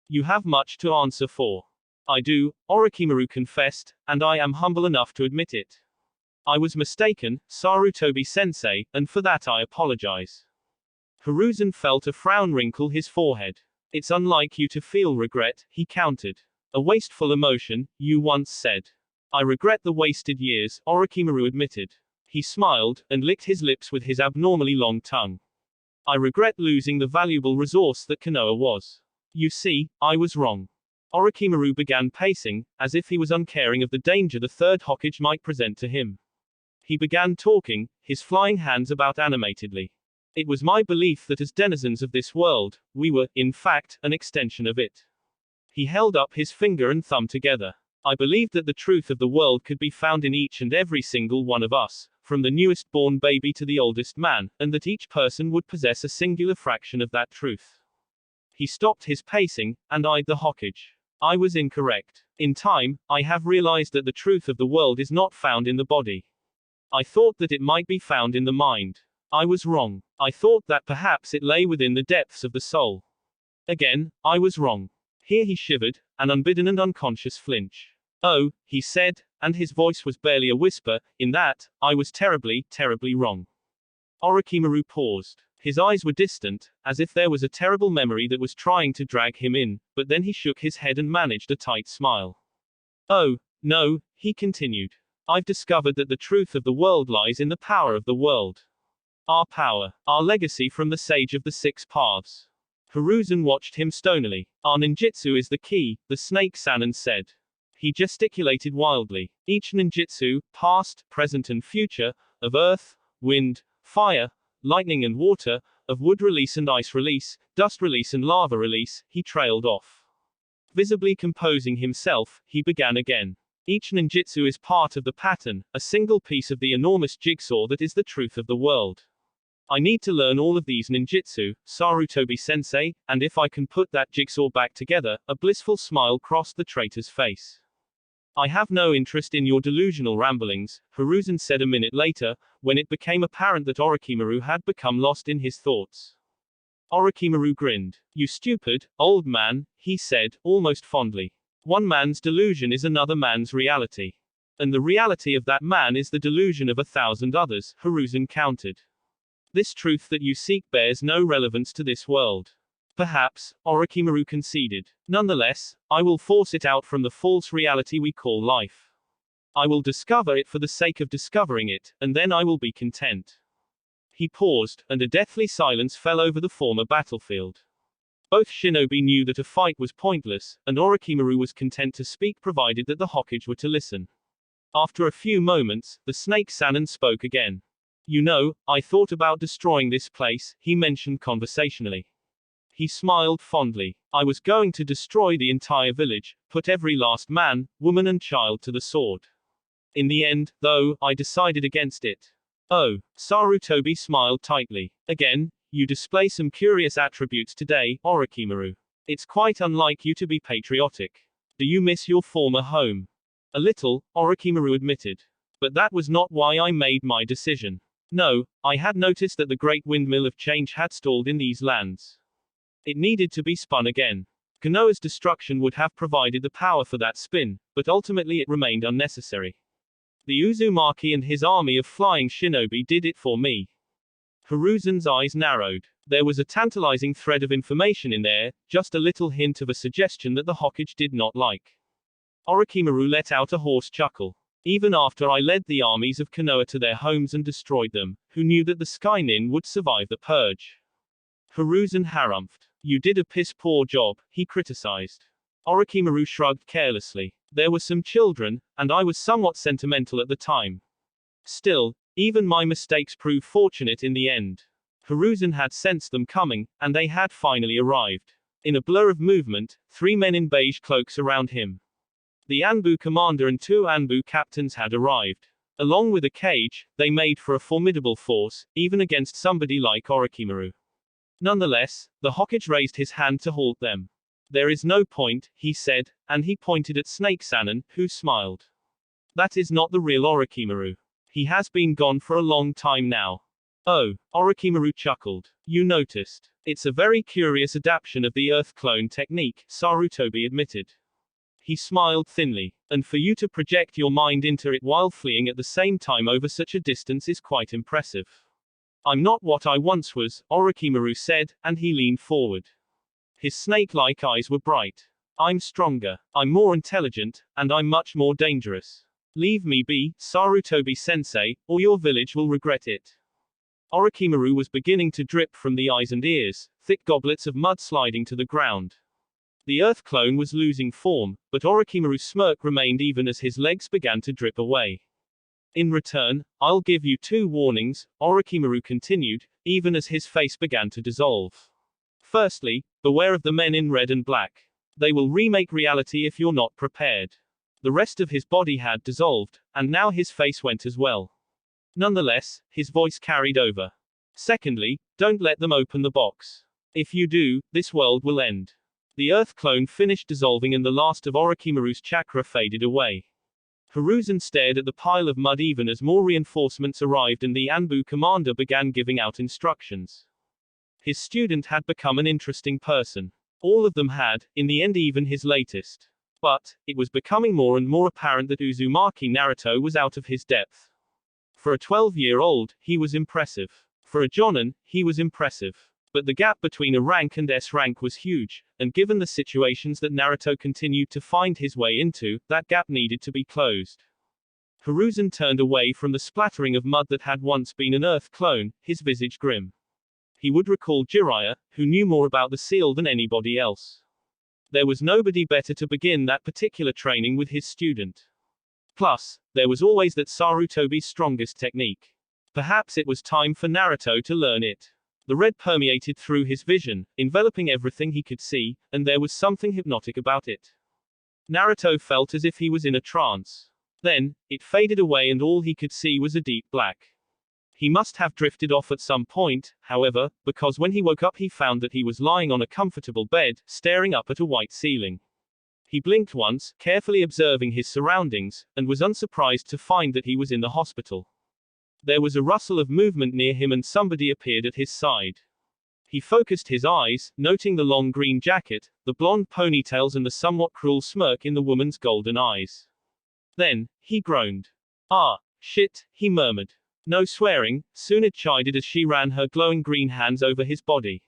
You have much to answer for. I do, Orochimaru confessed, and I am humble enough to admit it. I was mistaken, Tobi-sensei, and for that I apologize. Hiruzen felt a frown wrinkle his forehead. It's unlike you to feel regret, he countered. A wasteful emotion, you once said. I regret the wasted years, Orochimaru admitted. He smiled, and licked his lips with his abnormally long tongue. I regret losing the valuable resource that Konoha was. You see, I was wrong. Orochimaru began pacing, as if he was uncaring of the danger the third Hokage might present to him. He began talking, his flying hands about animatedly. It was my belief that as denizens of this world, we were, in fact, an extension of it. He held up his finger and thumb together. I believed that the truth of the world could be found in each and every single one of us, from the newest born baby to the oldest man, and that each person would possess a singular fraction of that truth. He stopped his pacing, and eyed the Hokage. I was incorrect. In time, I have realized that the truth of the world is not found in the body. I thought that it might be found in the mind. I was wrong. I thought that perhaps it lay within the depths of the soul. Again, I was wrong. Here he shivered, an unbidden and unconscious flinch. Oh, he said, and his voice was barely a whisper, in that, I was terribly, terribly wrong. Orochimaru paused. His eyes were distant, as if there was a terrible memory that was trying to drag him in, but then he shook his head and managed a tight smile. Oh, no, he continued. I've discovered that the truth of the world lies in the power of the world. Our power, our legacy from the sage of the six paths. Hiruzen watched him stonily. Our ninjutsu is the key, the snake Sannin said. He gesticulated wildly. Each ninjutsu, past, present and future, of earth, wind, fire, lightning and water, of wood release and ice release, dust release and lava release, he trailed off. Visibly composing himself, he began again. Each ninjutsu is part of the pattern, a single piece of the enormous jigsaw that is the truth of the world. I need to learn all of these ninjutsu, Tobi-sensei, and if I can put that jigsaw back together, a blissful smile crossed the traitor's face. I have no interest in your delusional ramblings, Hiruzen said a minute later, when it became apparent that Orochimaru had become lost in his thoughts. Orochimaru grinned. You stupid, old man, he said, almost fondly. One man's delusion is another man's reality. And the reality of that man is the delusion of 1,000 others, Hiruzen countered. This truth that you seek bears no relevance to this world. Perhaps, Orochimaru conceded. Nonetheless, I will force it out from the false reality we call life. I will discover it for the sake of discovering it, and then I will be content. He paused, and a deathly silence fell over the former battlefield. Both shinobi knew that a fight was pointless, and Orochimaru was content to speak provided that the Hokage were to listen. After a few moments, the snake Sannin spoke again. You know, I thought about destroying this place, he mentioned conversationally. He smiled fondly. I was going to destroy the entire village, put every last man, woman and child to the sword. In the end, though, I decided against it. Oh, Tobi smiled tightly. Again, you display some curious attributes today, Orochimaru. It's quite unlike you to be patriotic. Do you miss your former home? A little, Orochimaru admitted. But that was not why I made my decision. No, I had noticed that the great windmill of change had stalled in these lands. It needed to be spun again. Konoha's destruction would have provided the power for that spin, but ultimately it remained unnecessary. The Uzumaki and his army of flying shinobi did it for me. Hiruzen's eyes narrowed. There was a tantalizing thread of information in there, just a little hint of a suggestion that the Hokage did not like. Orochimaru let out a hoarse chuckle. Even after I led the armies of Konoha to their homes and destroyed them, who knew that the Sky Nin would survive the purge? Hiruzen harumphed. You did a piss-poor job, he criticized. Orochimaru shrugged carelessly. There were some children, and I was somewhat sentimental at the time. Still, even my mistakes proved fortunate in the end. Hiruzen had sensed them coming, and they had finally arrived. In a blur of movement, 3 men in beige cloaks around him. The Anbu commander and 2 Anbu captains had arrived. Along with a cage, they made for a formidable force, even against somebody like Orochimaru. Nonetheless, the Hokage raised his hand to halt them. There is no point, he said, and he pointed at Snake Sanin, who smiled. That is not the real Orochimaru. He has been gone for a long time now. Oh, Orochimaru chuckled. You noticed. It's a very curious adaptation of the Earth clone technique, Sarutobi admitted. He smiled thinly. And for you to project your mind into it while fleeing at the same time over such a distance is quite impressive. I'm not what I once was, Orochimaru said, and he leaned forward. His snake-like eyes were bright. I'm stronger, I'm more intelligent, and I'm much more dangerous. Leave me be, Sarutobi-sensei, or your village will regret it. Orochimaru was beginning to drip from the eyes and ears, thick goblets of mud sliding to the ground. The Earth clone was losing form, but Orochimaru's smirk remained even as his legs began to drip away. In return, I'll give you 2 warnings, Orochimaru continued, even as his face began to dissolve. Firstly, beware of the men in red and black. They will remake reality if you're not prepared. The rest of his body had dissolved, and now his face went as well. Nonetheless, his voice carried over. Secondly, don't let them open the box. If you do, this world will end. The Earth clone finished dissolving and the last of Orochimaru's chakra faded away. Hiruzen stared at the pile of mud even as more reinforcements arrived and the Anbu commander began giving out instructions. His student had become an interesting person. All of them had, in the end even his latest. But, it was becoming more and more apparent that Uzumaki Naruto was out of his depth. For a 12-year-old, he was impressive. For a Jonin, he was impressive. But the gap between a rank and S rank was huge, and given the situations that Naruto continued to find his way into, that gap needed to be closed. Hiruzen turned away from the splattering of mud that had once been an Earth clone, his visage grim. He would recall Jiraiya, who knew more about the seal than anybody else. There was nobody better to begin that particular training with his student. Plus, there was always that Sarutobi's strongest technique. Perhaps it was time for Naruto to learn it. The red permeated through his vision, enveloping everything he could see, and there was something hypnotic about it. Naruto felt as if he was in a trance. Then, it faded away and all he could see was a deep black. He must have drifted off at some point, however, because when he woke up he found that he was lying on a comfortable bed, staring up at a white ceiling. He blinked once, carefully observing his surroundings, and was unsurprised to find that he was in the hospital. There was a rustle of movement near him and somebody appeared at his side. He focused his eyes, noting the long green jacket, the blonde ponytails and the somewhat cruel smirk in the woman's golden eyes. Then, he groaned. Ah, shit, he murmured. No swearing, Tsunade chided as she ran her glowing green hands over his body.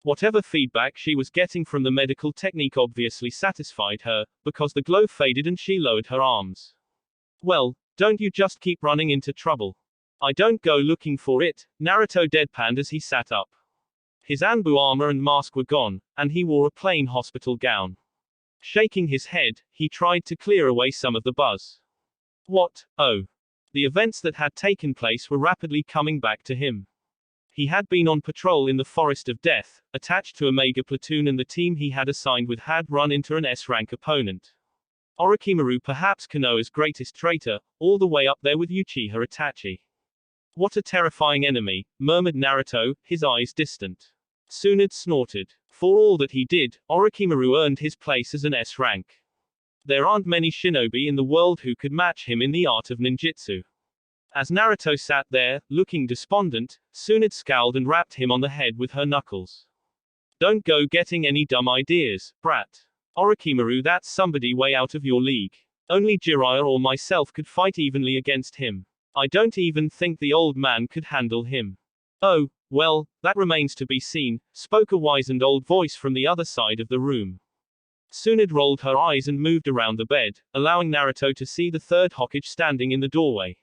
Whatever feedback she was getting from the medical technique obviously satisfied her, because the glow faded and she lowered her arms. Well, don't you just keep running into trouble. I don't go looking for it, Naruto deadpanned as he sat up. His Anbu armor and mask were gone, and he wore a plain hospital gown. Shaking his head, he tried to clear away some of the buzz. What? Oh. The events that had taken place were rapidly coming back to him. He had been on patrol in the Forest of Death, attached to a mega platoon and the team he had assigned with had run into an S-rank opponent. Orochimaru, perhaps Konoha's greatest traitor, all the way up there with Uchiha Itachi. What a terrifying enemy, murmured Naruto, his eyes distant. Tsunade snorted. For all that he did, Orochimaru earned his place as an S rank. There aren't many shinobi in the world who could match him in the art of ninjutsu. As Naruto sat there, looking despondent, Tsunade scowled and rapped him on the head with her knuckles. Don't go getting any dumb ideas, brat. Orochimaru, that's somebody way out of your league. Only Jiraiya or myself could fight evenly against him. I don't even think the old man could handle him. Oh, well, that remains to be seen, spoke a wizened old voice from the other side of the room. Tsunade rolled her eyes and moved around the bed, allowing Naruto to see the third Hokage standing in the doorway.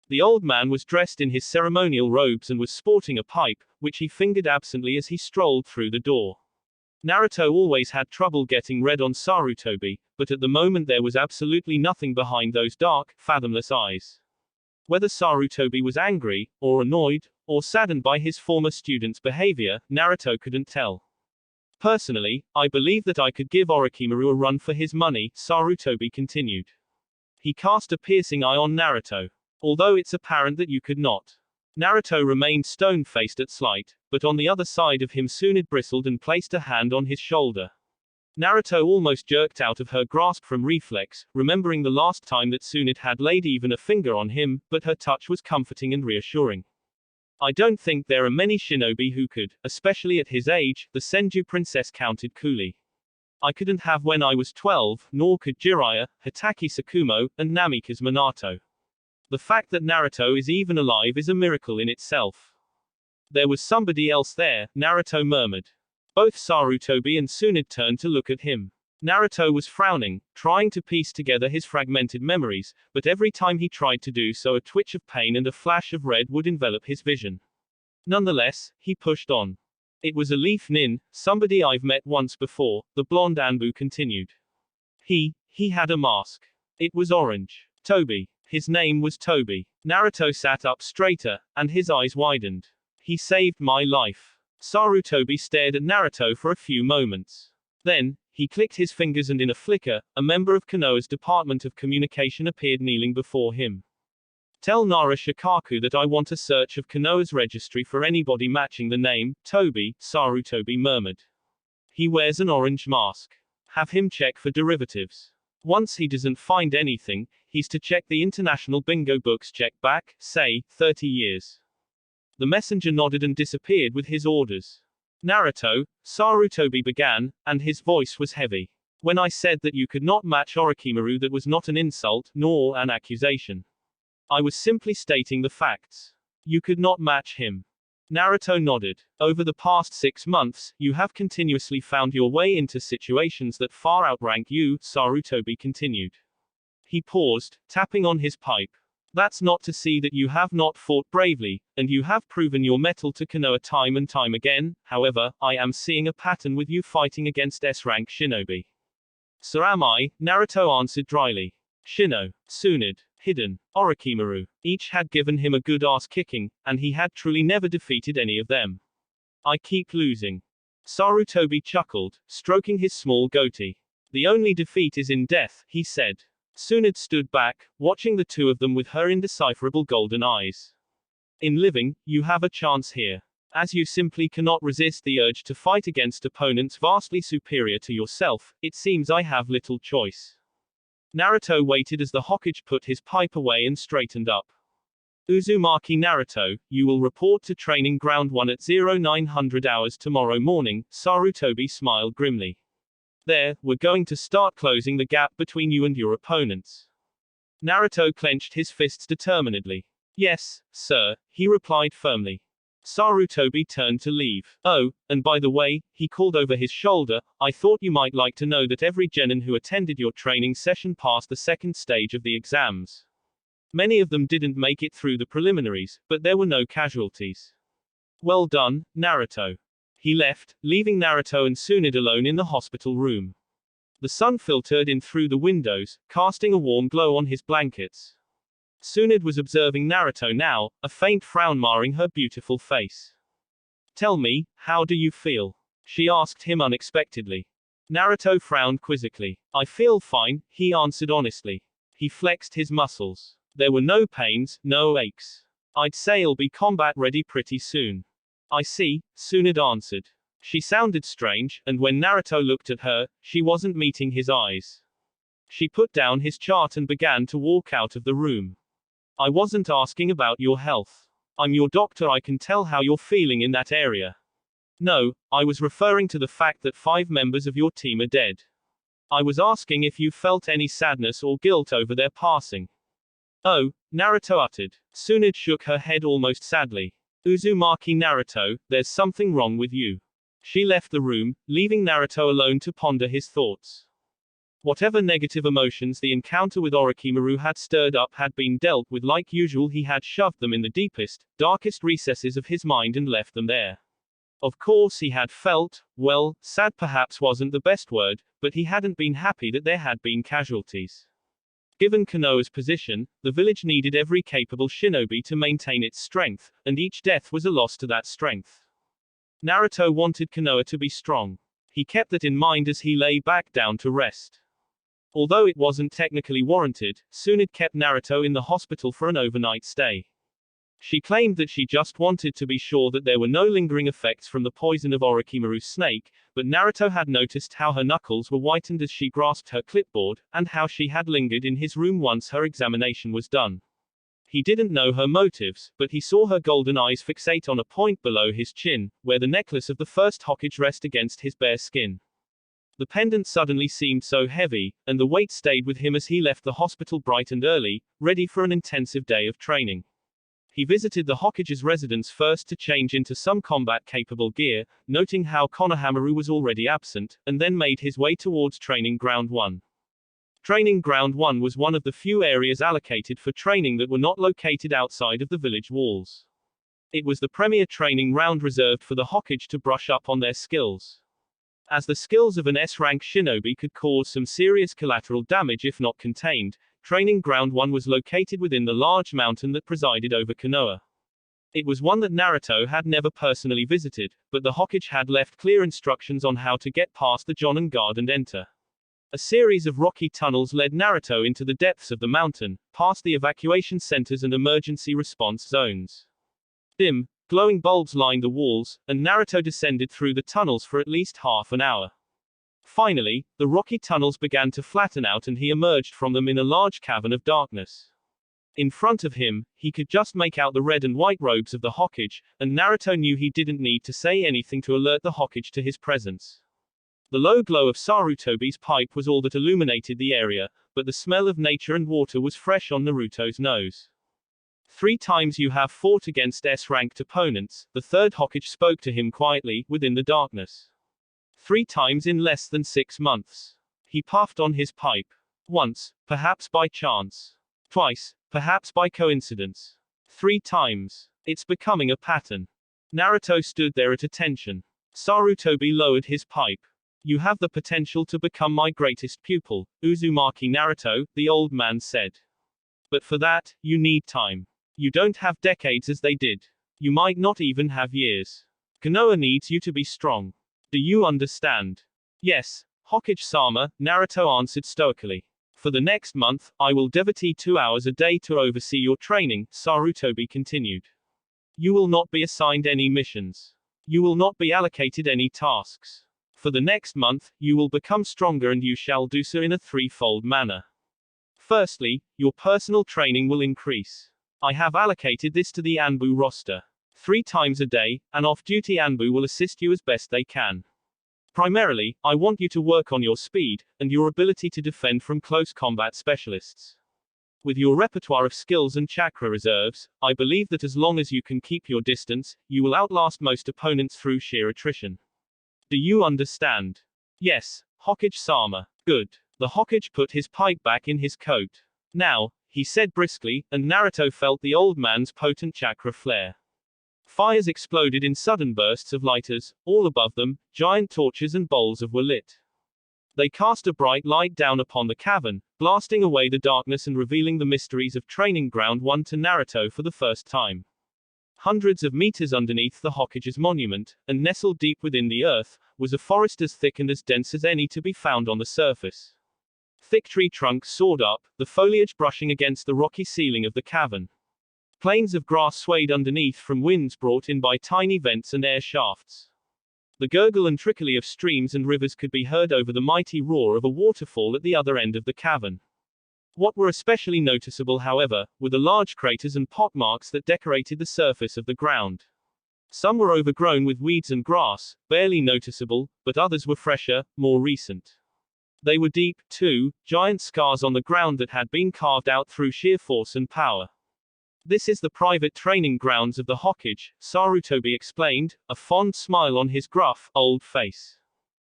The old man was dressed in his ceremonial robes and was sporting a pipe, which he fingered absently as he strolled through the door. Naruto always had trouble getting read on Sarutobi, but at the moment there was absolutely nothing behind those dark, fathomless eyes. Whether Sarutobi was angry, or annoyed, or saddened by his former student's behavior, Naruto couldn't tell. Personally, I believe that I could give Orochimaru a run for his money, Sarutobi continued. He cast a piercing eye on Naruto. Although it's apparent that you could not. Naruto remained stone-faced at slight, but on the other side of him Tsunade bristled and placed a hand on his shoulder. Naruto almost jerked out of her grasp from reflex, remembering the last time that Tsunade had laid even a finger on him, but her touch was comforting and reassuring. I don't think there are many shinobi who could, especially at his age, the Senju princess counted coolly. I couldn't have when I was 12, nor could Jiraiya, Hitaki Sakumo, and Namikaze Minato. The fact that Naruto is even alive is a miracle in itself. There was somebody else there, Naruto murmured. Both Sarutobi and Tsunade turned to look at him. Naruto was frowning, trying to piece together his fragmented memories, but every time he tried to do so a twitch of pain and a flash of red would envelop his vision. Nonetheless, he pushed on. It was a Leaf Nin, somebody I've met once before, the blonde Anbu continued. He had a mask. It was orange. Tobi. His name was Tobi. Naruto sat up straighter, and his eyes widened. He saved my life. Sarutobi stared at Naruto for a few moments. Then, he clicked his fingers and in a flicker, a member of Konoha's Department of Communication appeared kneeling before him. Tell Nara Shikaku that I want a search of Konoha's registry for anybody matching the name, Tobi, Sarutobi murmured. He wears an orange mask. Have him check for derivatives. Once he doesn't find anything, he's to check the international bingo books check back, say, 30 years. The messenger nodded and disappeared with his orders. Naruto, Sarutobi began, and his voice was heavy. When I said that you could not match Orochimaru, that was not an insult, nor an accusation. I was simply stating the facts. You could not match him. Naruto nodded. Over the past 6 months, you have continuously found your way into situations that far outrank you, Sarutobi continued. He paused, tapping on his pipe. That's not to see that you have not fought bravely, and you have proven your mettle to Konoha time and time again. However, I am seeing a pattern with you fighting against S-rank shinobi. So am I, Naruto answered dryly. Shino, Tsunade, Hiden, Orochimaru, each had given him a good ass kicking, and he had truly never defeated any of them. I keep losing. Sarutobi chuckled, stroking his small goatee. The only defeat is in death, he said. Tsunade stood back, watching the two of them with her indecipherable golden eyes. In living, you have a chance here. As you simply cannot resist the urge to fight against opponents vastly superior to yourself, it seems I have little choice. Naruto waited as the Hokage put his pipe away and straightened up. Uzumaki Naruto, you will report to training ground 1 at 0900 hours tomorrow morning, Sarutobi smiled grimly. There, we're going to start closing the gap between you and your opponents. Naruto clenched his fists determinedly. Yes, sir, he replied firmly. Sarutobi turned to leave. Oh, and by the way, he called over his shoulder, I thought you might like to know that every genin who attended your training session passed the second stage of the exams. Many of them didn't make it through the preliminaries, but there were no casualties. Well done, Naruto. He left, leaving Naruto and Tsunade alone in the hospital room. The sun filtered in through the windows, casting a warm glow on his blankets. Tsunade was observing Naruto now, a faint frown marring her beautiful face. Tell me, how do you feel? She asked him unexpectedly. Naruto frowned quizzically. I feel fine, he answered honestly. He flexed his muscles. There were no pains, no aches. I'd say I'll be combat ready pretty soon. I see, Tsunade answered. She sounded strange, and when Naruto looked at her, she wasn't meeting his eyes. She put down his chart and began to walk out of the room. I wasn't asking about your health. I'm your doctor, I can tell how you're feeling in that area. No, I was referring to the fact that 5 members of your team are dead. I was asking if you felt any sadness or guilt over their passing. Oh, Naruto uttered. Tsunade shook her head almost sadly. Uzumaki Naruto, there's something wrong with you. She left the room, leaving Naruto alone to ponder his thoughts. Whatever negative emotions the encounter with Orochimaru had stirred up had been dealt with like usual. He had shoved them in the deepest, darkest recesses of his mind and left them there. Of course he had felt, well, sad perhaps wasn't the best word, but he hadn't been happy that there had been casualties. Given Konoha's position, the village needed every capable shinobi to maintain its strength, and each death was a loss to that strength. Naruto wanted Konoha to be strong. He kept that in mind as he lay back down to rest. Although it wasn't technically warranted, Tsunade kept Naruto in the hospital for an overnight stay. She claimed that she just wanted to be sure that there were no lingering effects from the poison of Orochimaru's snake, but Naruto had noticed how her knuckles were whitened as she grasped her clipboard, and how she had lingered in his room once her examination was done. He didn't know her motives, but he saw her golden eyes fixate on a point below his chin, where the necklace of the first Hokage rested against his bare skin. The pendant suddenly seemed so heavy, and the weight stayed with him as he left the hospital bright and early, ready for an intensive day of training. He visited the Hokage's residence first to change into some combat-capable gear, noting how Konohamaru was already absent, and then made his way towards Training Ground 1. Training Ground 1 was one of the few areas allocated for training that were not located outside of the village walls. It was the premier training round reserved for the Hokage to brush up on their skills. As the skills of an S-rank shinobi could cause some serious collateral damage if not contained, Training Ground 1 was located within the large mountain that presided over Konoha. It was one that Naruto had never personally visited, but the Hokage had left clear instructions on how to get past the Jonin Guard and enter. A series of rocky tunnels led Naruto into the depths of the mountain, past the evacuation centers and emergency response zones. Dim, glowing bulbs lined the walls, and Naruto descended through the tunnels for at least half an hour. Finally, the rocky tunnels began to flatten out and he emerged from them in a large cavern of darkness. In front of him, he could just make out the red and white robes of the Hokage, and Naruto knew he didn't need to say anything to alert the Hokage to his presence. The low glow of Sarutobi's pipe was all that illuminated the area, but the smell of nature and water was fresh on Naruto's nose. 3 times you have fought against S-ranked opponents, the third Hokage spoke to him quietly, within the darkness. 3 times in less than 6 months. He puffed on his pipe. Once, perhaps by chance. Twice, perhaps by coincidence. 3 times. It's becoming a pattern. Naruto stood there at attention. Sarutobi lowered his pipe. You have the potential to become my greatest pupil, Uzumaki Naruto, the old man said. But for that, you need time. You don't have decades as they did. You might not even have years. Konoha needs you to be strong. Do you understand? Yes, Hokage-sama, Naruto answered stoically. For the next month, I will devotee 2 hours a day to oversee your training, Sarutobi continued. You will not be assigned any missions. You will not be allocated any tasks. For the next month, you will become stronger and you shall do so in a 3-fold manner. Firstly, your personal training will increase. I have allocated this to the Anbu roster. 3 times a day, an off-duty Anbu will assist you as best they can. Primarily, I want you to work on your speed, and your ability to defend from close combat specialists. With your repertoire of skills and chakra reserves, I believe that as long as you can keep your distance, you will outlast most opponents through sheer attrition. Do you understand? Yes, Hokage-sama. Good. The Hokage put his pipe back in his coat. Now, he said briskly, and Naruto felt the old man's potent chakra flare. Fires exploded in sudden bursts of light as, all above them, giant torches and bowls of were lit. They cast a bright light down upon the cavern, blasting away the darkness and revealing the mysteries of Training Ground 1 to Naruto for the first time. Hundreds of meters underneath the Hokage's monument, and nestled deep within the earth, was a forest as thick and as dense as any to be found on the surface. Thick tree trunks soared up, the foliage brushing against the rocky ceiling of the cavern. Plains of grass swayed underneath from winds brought in by tiny vents and air shafts. The gurgle and trickle of streams and rivers could be heard over the mighty roar of a waterfall at the other end of the cavern. What were especially noticeable, however, were the large craters and pockmarks that decorated the surface of the ground. Some were overgrown with weeds and grass, barely noticeable, but others were fresher, more recent. They were deep, too, giant scars on the ground that had been carved out through sheer force and power. This is the private training grounds of the Hokage, Sarutobi explained, a fond smile on his gruff, old face.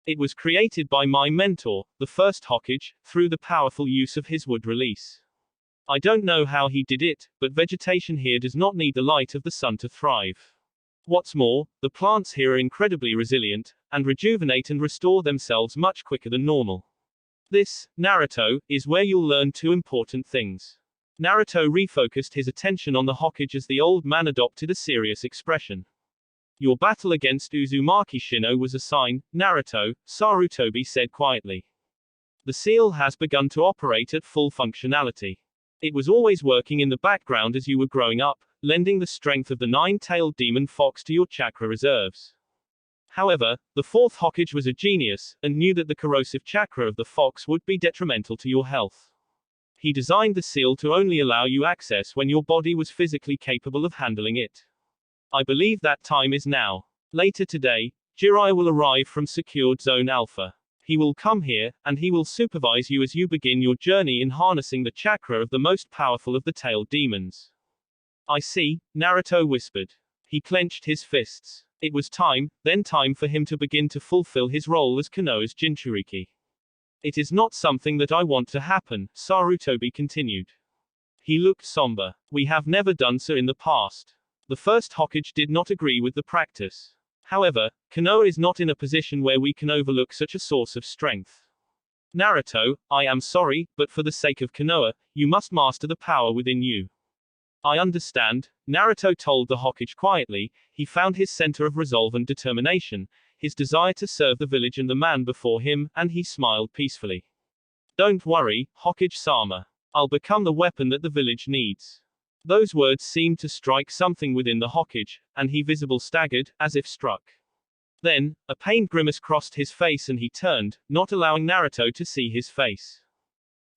It was created by my mentor, the first Hokage, through the powerful use of his wood release. I don't know how he did it, but vegetation here does not need the light of the sun to thrive. What's more, the plants here are incredibly resilient, and rejuvenate and restore themselves much quicker than normal. This, Naruto, is where you'll learn 2 important things. Naruto refocused his attention on the Hokage as the old man adopted a serious expression. Your battle against Uzumaki Shino was a sign, Naruto, Sarutobi said quietly. The seal has begun to operate at full functionality. It was always working in the background as you were growing up, lending the strength of the nine-tailed demon fox to your chakra reserves. However, the fourth Hokage was a genius, and knew that the corrosive chakra of the fox would be detrimental to your health. He designed the seal to only allow you access when your body was physically capable of handling it. I believe that time is now. Later today, Jiraiya will arrive from Secured Zone Alpha. He will come here, and he will supervise you as you begin your journey in harnessing the chakra of the most powerful of the tailed demons. I see, Naruto whispered. He clenched his fists. It was time, then time for him to begin to fulfill his role as Konoha's Jinchuriki. It is not something that I want to happen, Sarutobi continued. He looked somber. We have never done so in the past. The first Hokage did not agree with the practice. However, Konoha is not in a position where we can overlook such a source of strength. Naruto, I am sorry, but for the sake of Konoha, you must master the power within you. I understand, Naruto told the Hokage quietly. He found his center of resolve and determination, his desire to serve the village and the man before him, and he smiled peacefully. Don't worry, Hokage-sama. I'll become the weapon that the village needs. Those words seemed to strike something within the Hokage, and he visibly staggered, as if struck. Then, a pained grimace crossed his face and he turned, not allowing Naruto to see his face.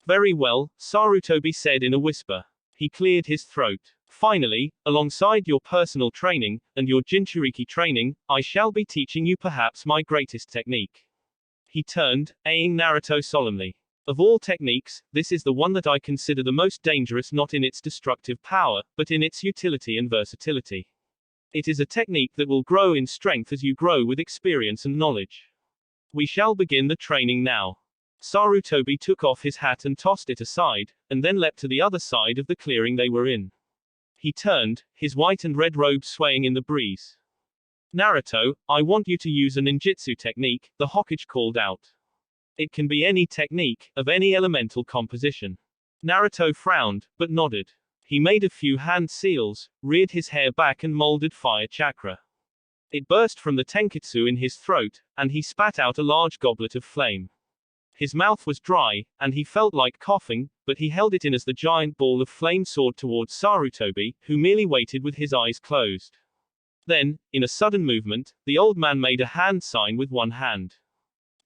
Very well, Sarutobi said in a whisper. He cleared his throat. Finally, alongside your personal training, and your Jinchuriki training, I shall be teaching you perhaps my greatest technique. He turned, eyeing Naruto solemnly. Of all techniques, this is the one that I consider the most dangerous, not in its destructive power, but in its utility and versatility. It is a technique that will grow in strength as you grow with experience and knowledge. We shall begin the training now. Sarutobi took off his hat and tossed it aside, and then leapt to the other side of the clearing they were in. He turned, his white and red robes swaying in the breeze. Naruto, I want you to use a ninjutsu technique, the Hokage called out. It can be any technique, of any elemental composition. Naruto frowned, but nodded. He made a few hand seals, reared his hair back and molded fire chakra. It burst from the tenketsu in his throat, and he spat out a large goblet of flame. His mouth was dry, and he felt like coughing, but he held it in as the giant ball of flame soared towards Sarutobi, who merely waited with his eyes closed. Then, in a sudden movement, the old man made a hand sign with one hand.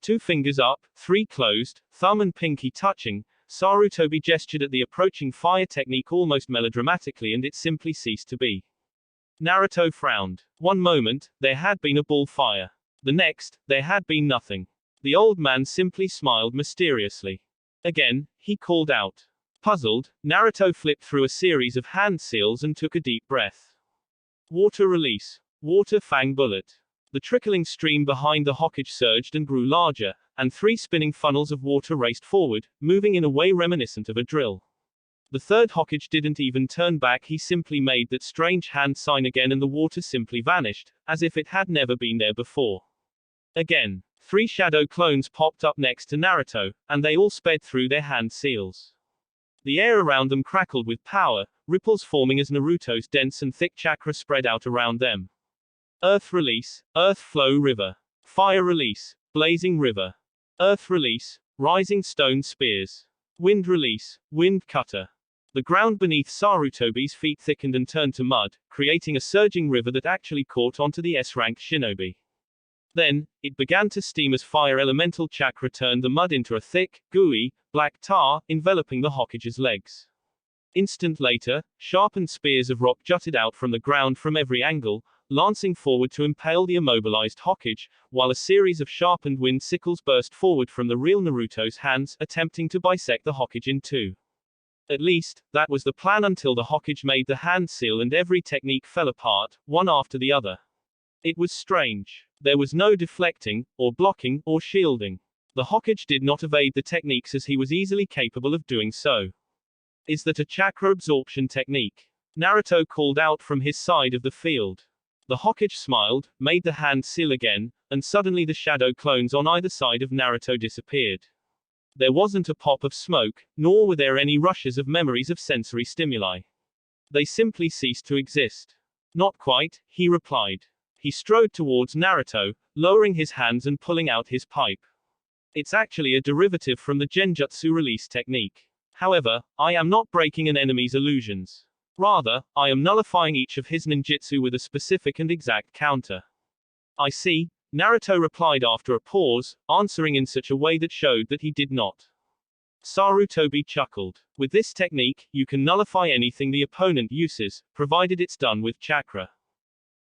2 fingers up, 3 closed, thumb and pinky touching, Sarutobi gestured at the approaching fire technique almost melodramatically, and it simply ceased to be. Naruto frowned. One moment, there had been a ball fire. The next, there had been nothing. The old man simply smiled mysteriously. Again, he called out. Puzzled, Naruto flipped through a series of hand seals and took a deep breath. Water release. Water fang bullet. The trickling stream behind the Hokage surged and grew larger, and 3 spinning funnels of water raced forward, moving in a way reminiscent of a drill. The third Hokage didn't even turn back, he simply made that strange hand sign again and the water simply vanished, as if it had never been there before. Again. 3 shadow clones popped up next to Naruto, and they all sped through their hand seals. The air around them crackled with power, ripples forming as Naruto's dense and thick chakra spread out around them. Earth release, earth flow river. Fire release, blazing river. Earth release, rising stone spears. Wind release, wind cutter. The ground beneath Sarutobi's feet thickened and turned to mud, creating a surging river that actually caught onto the S-rank shinobi. Then, it began to steam as fire elemental chakra turned the mud into a thick, gooey, black tar, enveloping the Hokage's legs. Instant later, sharpened spears of rock jutted out from the ground from every angle, lancing forward to impale the immobilized Hokage, while a series of sharpened wind sickles burst forward from the real Naruto's hands, attempting to bisect the Hokage in 2. At least, that was the plan until the Hokage made the hand seal and every technique fell apart, one after the other. It was strange. There was no deflecting, or blocking, or shielding. The Hokage did not evade the techniques as he was easily capable of doing so. Is that a chakra absorption technique? Naruto called out from his side of the field. The Hokage smiled, made the hand seal again, and suddenly the shadow clones on either side of Naruto disappeared. There wasn't a pop of smoke, nor were there any rushes of memories of sensory stimuli. They simply ceased to exist. Not quite, he replied. He strode towards Naruto, lowering his hands and pulling out his pipe. It's actually a derivative from the Genjutsu release technique. However, I am not breaking an enemy's illusions. Rather, I am nullifying each of his ninjutsu with a specific and exact counter. I see, Naruto replied after a pause, answering in such a way that showed that he did not. Sarutobi chuckled. With this technique, you can nullify anything the opponent uses, provided it's done with chakra.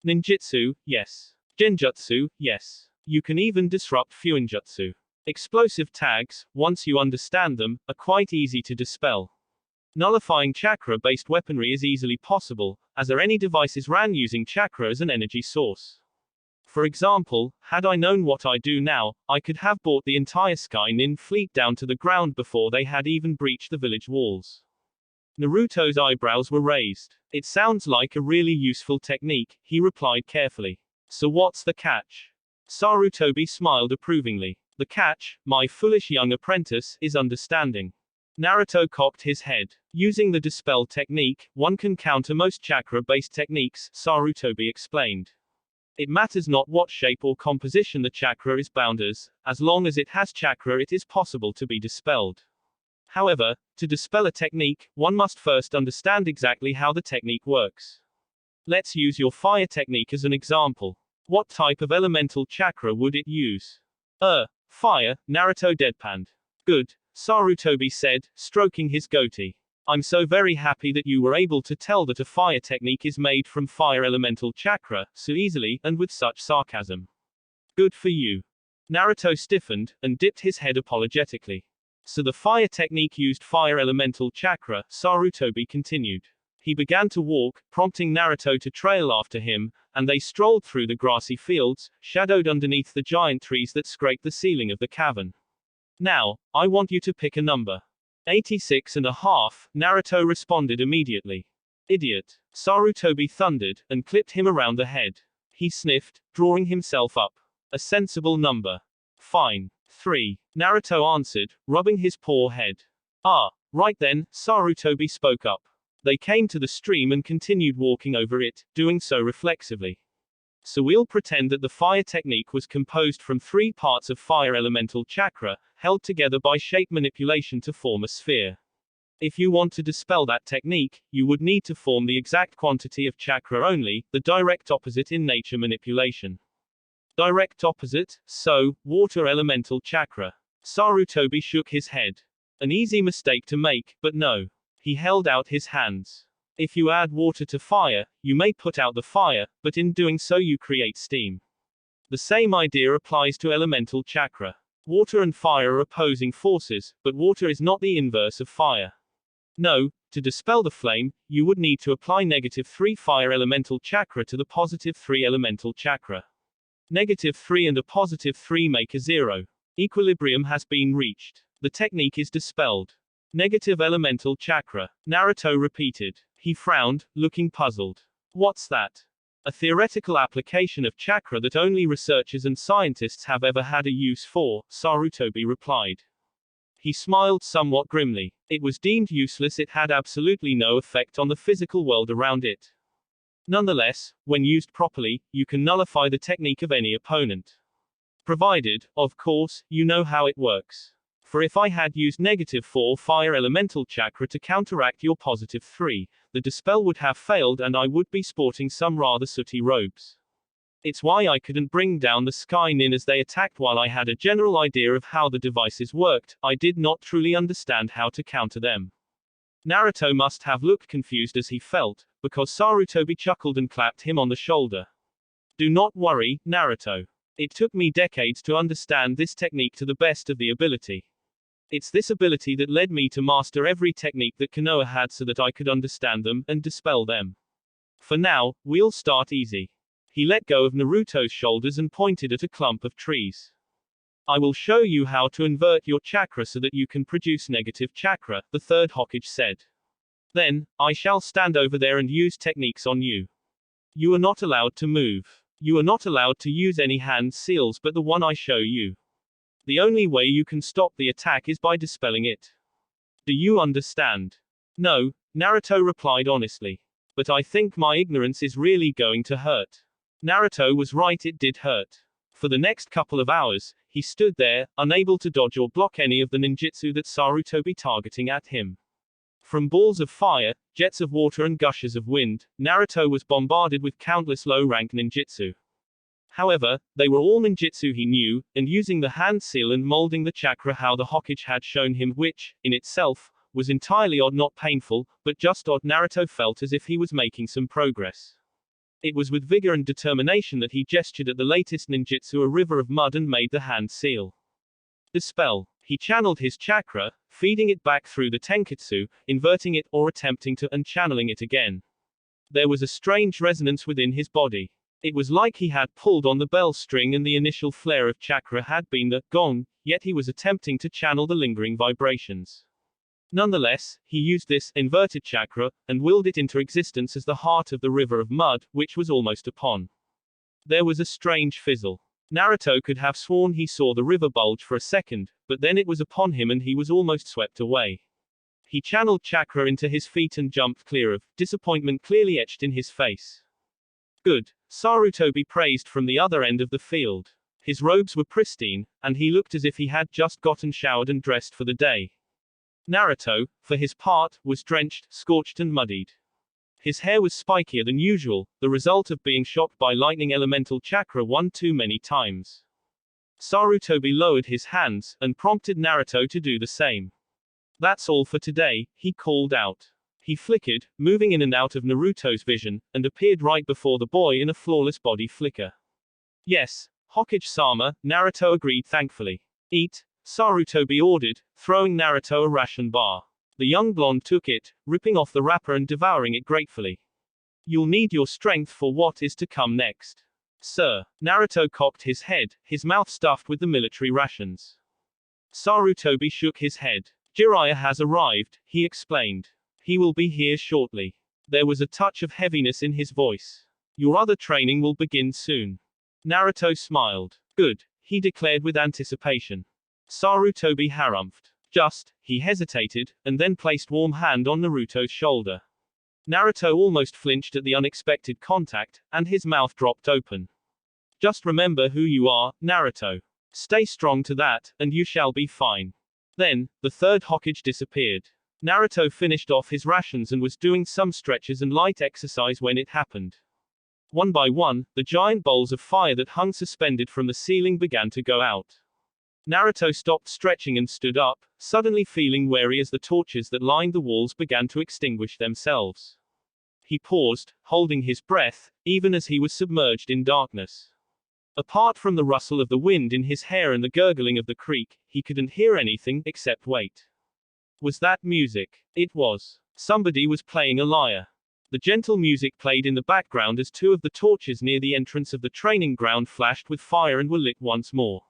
Ninjutsu, yes. Genjutsu, yes. You can even disrupt fuinjutsu. Explosive tags, once you understand them, are quite easy to dispel. Nullifying chakra-based weaponry is easily possible, as are any devices ran using chakra as an energy source. For example, had I known what I do now, I could have brought the entire Skynin fleet down to the ground before they had even breached the village walls. Naruto's eyebrows were raised. It sounds like a really useful technique, he replied carefully. So what's the catch? Sarutobi smiled approvingly. The catch, my foolish young apprentice, is understanding. Naruto cocked his head. Using the dispel technique, one can counter most chakra-based techniques, Sarutobi explained. It matters not what shape or composition the chakra is bound as long as it has chakra it is possible to be dispelled. However, to dispel a technique, one must first understand exactly how the technique works. Let's use your fire technique as an example. What type of elemental chakra would it use? Fire, Naruto deadpanned. Good, Sarutobi said, stroking his goatee. I'm so very happy that you were able to tell that a fire technique is made from fire elemental chakra, so easily, and with such sarcasm. Good for you. Naruto stiffened, and dipped his head apologetically. So the fire technique used fire elemental chakra, Sarutobi continued. He began to walk, prompting Naruto to trail after him, and they strolled through the grassy fields, shadowed underneath the giant trees that scraped the ceiling of the cavern. Now, I want you to pick a number. 86.5, Naruto responded immediately. Idiot. Sarutobi thundered, and clipped him around the head. He sniffed, drawing himself up. A sensible number. Fine. 3. Naruto answered, rubbing his poor head. Ah, right then, Sarutobi spoke up. They came to the stream and continued walking over it, doing so reflexively. So we'll pretend that the fire technique was composed from 3 parts of fire elemental chakra, held together by shape manipulation to form a sphere. If you want to dispel that technique, you would need to form the exact quantity of chakra only, the direct opposite in nature manipulation. Direct opposite, so, water elemental chakra. Sarutobi shook his head. An easy mistake to make, but no. He held out his hands. If you add water to fire, you may put out the fire, but in doing so you create steam. The same idea applies to elemental chakra. Water and fire are opposing forces, but water is not the inverse of fire. No, to dispel the flame, you would need to apply -3 fire elemental chakra to the +3 elemental chakra. -3 and a +3 make a 0. Equilibrium has been reached. The technique is dispelled. Negative elemental chakra. Naruto repeated. He frowned, looking puzzled. What's that? A theoretical application of chakra that only researchers and scientists have ever had a use for, Sarutobi replied. He smiled somewhat grimly. It was deemed useless, it had absolutely no effect on the physical world around it. Nonetheless, when used properly, you can nullify the technique of any opponent. Provided, of course, you know how it works. For if I had used -4 fire elemental chakra to counteract your +3, the dispel would have failed and I would be sporting some rather sooty robes. It's why I couldn't bring down the Skynin as they attacked. While I had a general idea of how the devices worked, I did not truly understand how to counter them. Naruto must have looked confused as he felt, because Sarutobi chuckled and clapped him on the shoulder. Do not worry, Naruto. It took me decades to understand this technique to the best of the ability. It's this ability that led me to master every technique that Konoha had so that I could understand them, and dispel them. For now, we'll start easy. He let go of Naruto's shoulders and pointed at a clump of trees. I will show you how to invert your chakra so that you can produce negative chakra, the third Hokage said. Then, I shall stand over there and use techniques on you. You are not allowed to move. You are not allowed to use any hand seals but the one I show you. The only way you can stop the attack is by dispelling it. Do you understand? No, Naruto replied honestly. But I think my ignorance is really going to hurt. Naruto was right, it did hurt. For the next couple of hours, he stood there, unable to dodge or block any of the ninjutsu that Sarutobi targeting at him. From balls of fire, jets of water and gushes of wind, Naruto was bombarded with countless low-rank ninjutsu. However, they were all ninjutsu he knew, and using the hand seal and molding the chakra how the Hokage had shown him, which, in itself, was entirely odd, not painful, but just odd. Naruto felt as if he was making some progress. It was with vigor and determination that he gestured at the latest ninjutsu, a river of mud, and made the hand seal. Dispel. He channeled his chakra, feeding it back through the tenketsu, inverting it, or attempting to, and channeling it again. There was a strange resonance within his body. It was like he had pulled on the bell string and the initial flare of chakra had been the gong, yet he was attempting to channel the lingering vibrations. Nonetheless, he used this inverted chakra, and willed it into existence as the heart of the river of mud, which was almost upon. There was a strange fizzle. Naruto could have sworn he saw the river bulge for a second, but then it was upon him and he was almost swept away. He channeled chakra into his feet and jumped clear of, disappointment clearly etched in his face. Good, Tobi praised from the other end of the field. His robes were pristine, and he looked as if he had just gotten showered and dressed for the day. Naruto, for his part, was drenched, scorched and muddied. His hair was spikier than usual, the result of being shocked by lightning elemental chakra one too many times. Tobi lowered his hands, and prompted Naruto to do the same. That's all for today, he called out. He flickered, moving in and out of Naruto's vision, and appeared right before the boy in a flawless body flicker. Yes, Hokage-sama, Naruto agreed thankfully. Eat, Tobi ordered, throwing Naruto a ration bar. The young blonde took it, ripping off the wrapper and devouring it gratefully. You'll need your strength for what is to come next. Sir. Naruto cocked his head, his mouth stuffed with the military rations. Tobi shook his head. Jiraiya has arrived, he explained. He will be here shortly. There was a touch of heaviness in his voice. Your other training will begin soon. Naruto smiled. Good, he declared with anticipation. Tobi harumphed. He hesitated, and then placed warm hand on Naruto's shoulder. Naruto almost flinched at the unexpected contact, and his mouth dropped open. Just remember who you are, Naruto. Stay strong to that, and you shall be fine. Then, the third Hokage disappeared. Naruto finished off his rations and was doing some stretches and light exercise when it happened. One by one, the giant bowls of fire that hung suspended from the ceiling began to go out. Naruto stopped stretching and stood up, suddenly feeling wary as the torches that lined the walls began to extinguish themselves. He paused, holding his breath, even as he was submerged in darkness. Apart from the rustle of the wind in his hair and the gurgling of the creek, he couldn't hear anything except wait. Was that music? It was. Somebody was playing a lyre. The gentle music played in the background as two of the torches near the entrance of the training ground flashed with fire and were lit once more.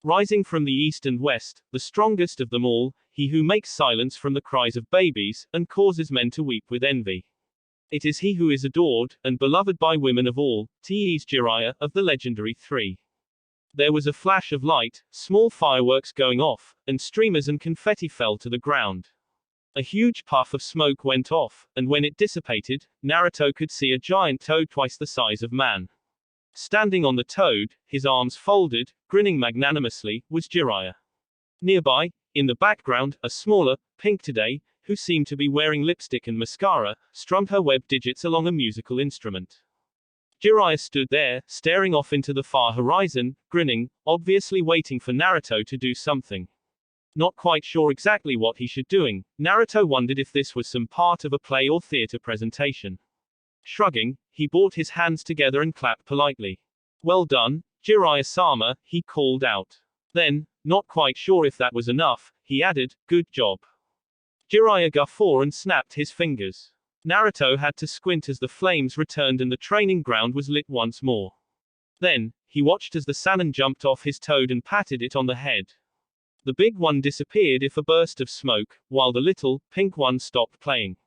Rising from the east and west, the strongest of them all, he who makes silence from the cries of babies, and causes men to weep with envy. It is he who is adored, and beloved by women of all, T.E.'s Jiraiya, of the legendary three. There was a flash of light, small fireworks going off, and streamers and confetti fell to the ground. A huge puff of smoke went off, and when it dissipated, Naruto could see a giant toad twice the size of man. Standing on the toad, his arms folded, grinning magnanimously, was Jiraiya. Nearby, in the background, a smaller, pink today, who seemed to be wearing lipstick and mascara, strummed her webbed digits along a musical instrument. Jiraiya stood there, staring off into the far horizon, grinning, obviously waiting for Naruto to do something. Not quite sure exactly what he should doing, Naruto wondered if this was some part of a play or theater presentation. Shrugging, he brought his hands together and clapped politely. Well done, Jiraiya-sama, he called out. Then, not quite sure if that was enough, he added, good job. Jiraiya guffawed and snapped his fingers. Naruto had to squint as the flames returned and the training ground was lit once more. Then, he watched as the Sannin jumped off his toad and patted it on the head. The big one disappeared in a burst of smoke, while the little, pink one stopped playing.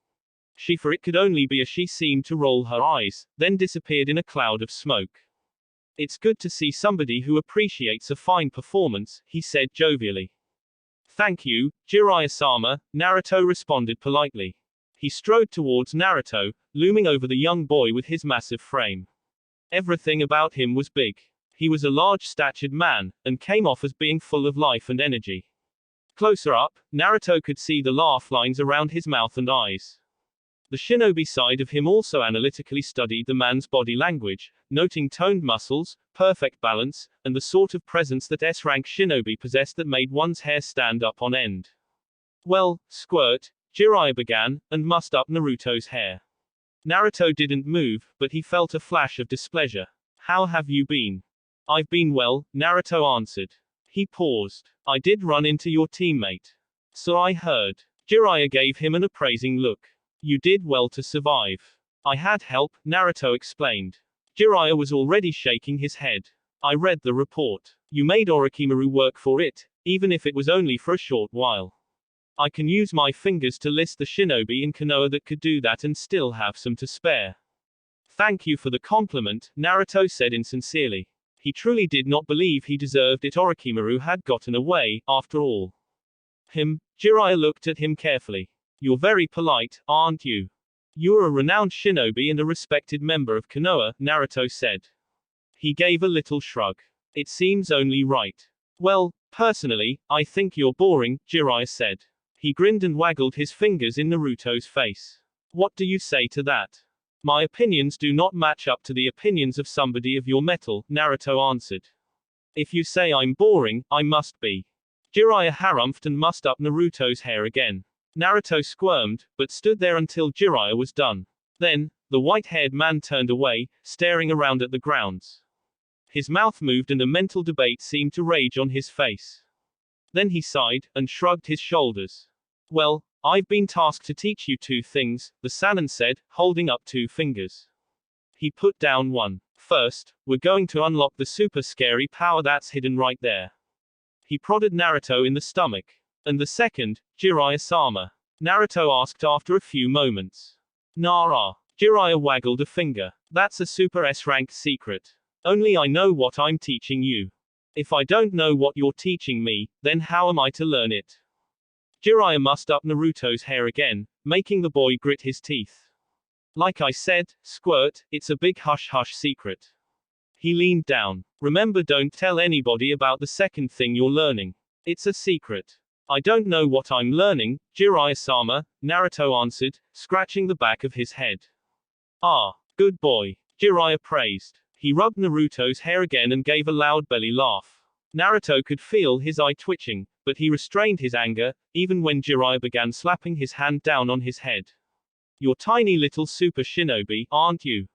For it could only be she seemed to roll her eyes, then disappeared in a cloud of smoke. It's good to see somebody who appreciates a fine performance, he said jovially. Thank you, Jiraiya-sama, Naruto responded politely. He strode towards Naruto, looming over the young boy with his massive frame. Everything about him was big. He was a large-statured man, and came off as being full of life and energy. Closer up, Naruto could see the laugh lines around his mouth and eyes. The shinobi side of him also analytically studied the man's body language, noting toned muscles, perfect balance, and the sort of presence that S-rank shinobi possessed that made one's hair stand up on end. Well, squirt, Jiraiya began, and mussed up Naruto's hair. Naruto didn't move, but he felt a flash of displeasure. How have you been? I've been well, Naruto answered. He paused. I did run into your teammate. So I heard. Jiraiya gave him an appraising look. You did well to survive. I had help, Naruto explained. Jiraiya was already shaking his head. I read the report. You made Orochimaru work for it, even if it was only for a short while. I can use my fingers to list the shinobi in Konoha that could do that and still have some to spare. Thank you for the compliment, Naruto said insincerely. He truly did not believe he deserved it. Orochimaru had gotten away, after all. Jiraiya looked at him carefully. You're very polite, aren't you? You're a renowned shinobi and a respected member of Konoha, Naruto said. He gave a little shrug. It seems only right. Well, personally, I think you're boring, Jiraiya said. He grinned and waggled his fingers in Naruto's face. What do you say to that? My opinions do not match up to the opinions of somebody of your mettle, Naruto answered. If you say I'm boring, I must be. Jiraiya harumphed and mussed up Naruto's hair again. Naruto squirmed, but stood there until Jiraiya was done. Then, the white-haired man turned away, staring around at the grounds. His mouth moved and a mental debate seemed to rage on his face. Then he sighed, and shrugged his shoulders. Well, I've been tasked to teach you two things, the Sannin said, holding up two fingers. He put down one. First, we're going to unlock the super scary power that's hidden right there. He prodded Naruto in the stomach. And the second, Jiraiya-sama? Naruto asked after a few moments. Nara. Jiraiya waggled a finger. That's a super S-rank secret. Only I know what I'm teaching you. If I don't know what you're teaching me, then how am I to learn it? Jiraiya mussed up Naruto's hair again, making the boy grit his teeth. Like I said, squirt, it's a big hush-hush secret. He leaned down. Remember, don't tell anybody about the second thing you're learning. It's a secret. I don't know what I'm learning, Jiraiya-sama, Naruto answered, scratching the back of his head. Ah, good boy, Jiraiya praised. He rubbed Naruto's hair again and gave a loud belly laugh. Naruto could feel his eye twitching, but he restrained his anger, even when Jiraiya began slapping his hand down on his head. You're tiny little super shinobi, aren't you?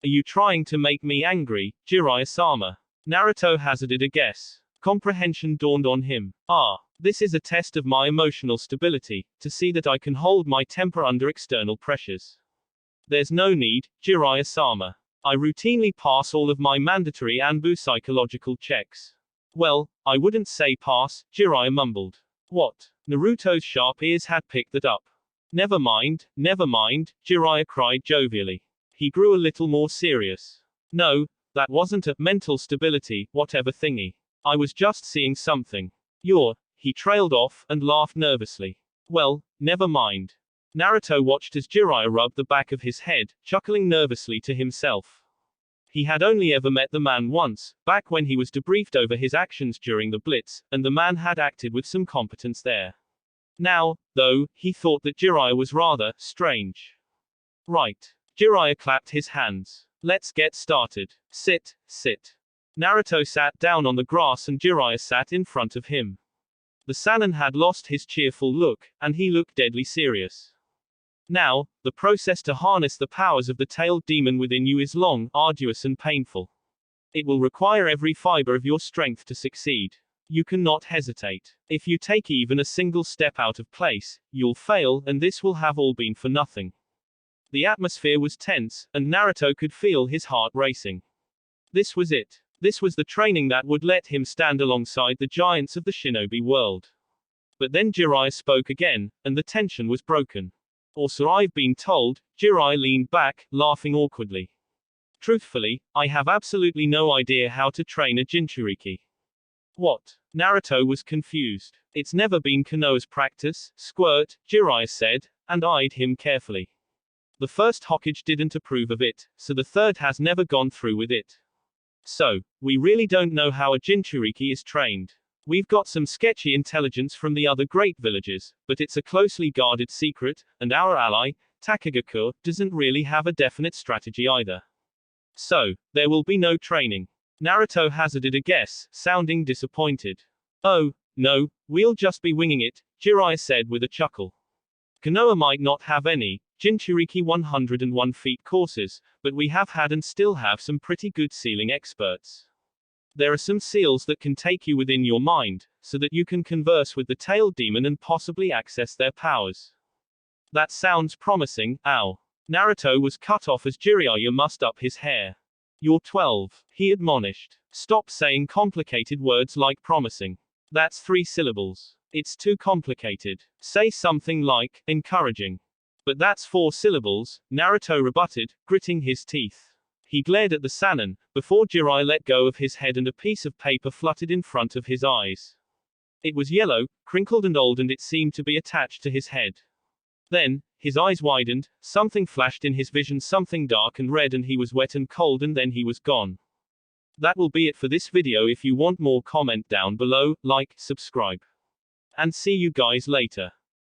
Are you trying to make me angry, Jiraiya-sama? Naruto hazarded a guess. Comprehension dawned on him. Ah, this is a test of my emotional stability, to see that I can hold my temper under external pressures. There's no need, Jiraiya-sama. I routinely pass all of my mandatory Anbu psychological checks. Well, I wouldn't say pass, Jiraiya mumbled. What? Naruto's sharp ears had picked that up. Never mind, Jiraiya cried jovially. He grew a little more serious. No, that wasn't a mental stability, whatever thingy. I was just seeing something. He trailed off, and laughed nervously. Well, never mind. Naruto watched as Jiraiya rubbed the back of his head, chuckling nervously to himself. He had only ever met the man once, back when he was debriefed over his actions during the Blitz, and the man had acted with some competence there. Now, though, he thought that Jiraiya was rather strange. Right. Jiraiya clapped his hands. Let's get started. Sit. Naruto sat down on the grass and Jiraiya sat in front of him. The Sannin had lost his cheerful look, and he looked deadly serious. Now, the process to harness the powers of the tailed demon within you is long, arduous and painful. It will require every fiber of your strength to succeed. You cannot hesitate. If you take even a single step out of place, you'll fail, and this will have all been for nothing. The atmosphere was tense, and Naruto could feel his heart racing. This was it. This was the training that would let him stand alongside the giants of the shinobi world. But then Jiraiya spoke again, and the tension was broken. Also, I've been told, Jiraiya leaned back, laughing awkwardly. Truthfully, I have absolutely no idea how to train a Jinchuriki. What? Naruto was confused. It's never been Konoha's practice, squirt, Jiraiya said, and eyed him carefully. The first Hokage didn't approve of it, so the third has never gone through with it. So, we really don't know how a Jinchuriki is trained. We've got some sketchy intelligence from the other great villages, but it's a closely guarded secret, and our ally, Takagaku, doesn't really have a definite strategy either. So, there will be no training. Naruto hazarded a guess, sounding disappointed. Oh, no, we'll just be winging it, Jiraiya said with a chuckle. Konoha might not have any Jinchuriki 101 feet courses, but we have had and still have some pretty good sealing experts. There are some seals that can take you within your mind, so that you can converse with the tailed demon and possibly access their powers. That sounds promising, ow. Naruto was cut off as Jiraiya mussed up his hair. You're 12, he admonished. Stop saying complicated words like promising. That's 3 syllables. It's too complicated. Say something like, encouraging. But that's 4 syllables, Naruto rebutted, gritting his teeth. He glared at the Sannin, before Jiraiya let go of his head and a piece of paper fluttered in front of his eyes. It was yellow, crinkled and old, and it seemed to be attached to his head. Then, his eyes widened, something flashed in his vision, something dark and red, and he was wet and cold, and then he was gone. That will be it for this video. If you want more, comment down below, like, subscribe. And see you guys later.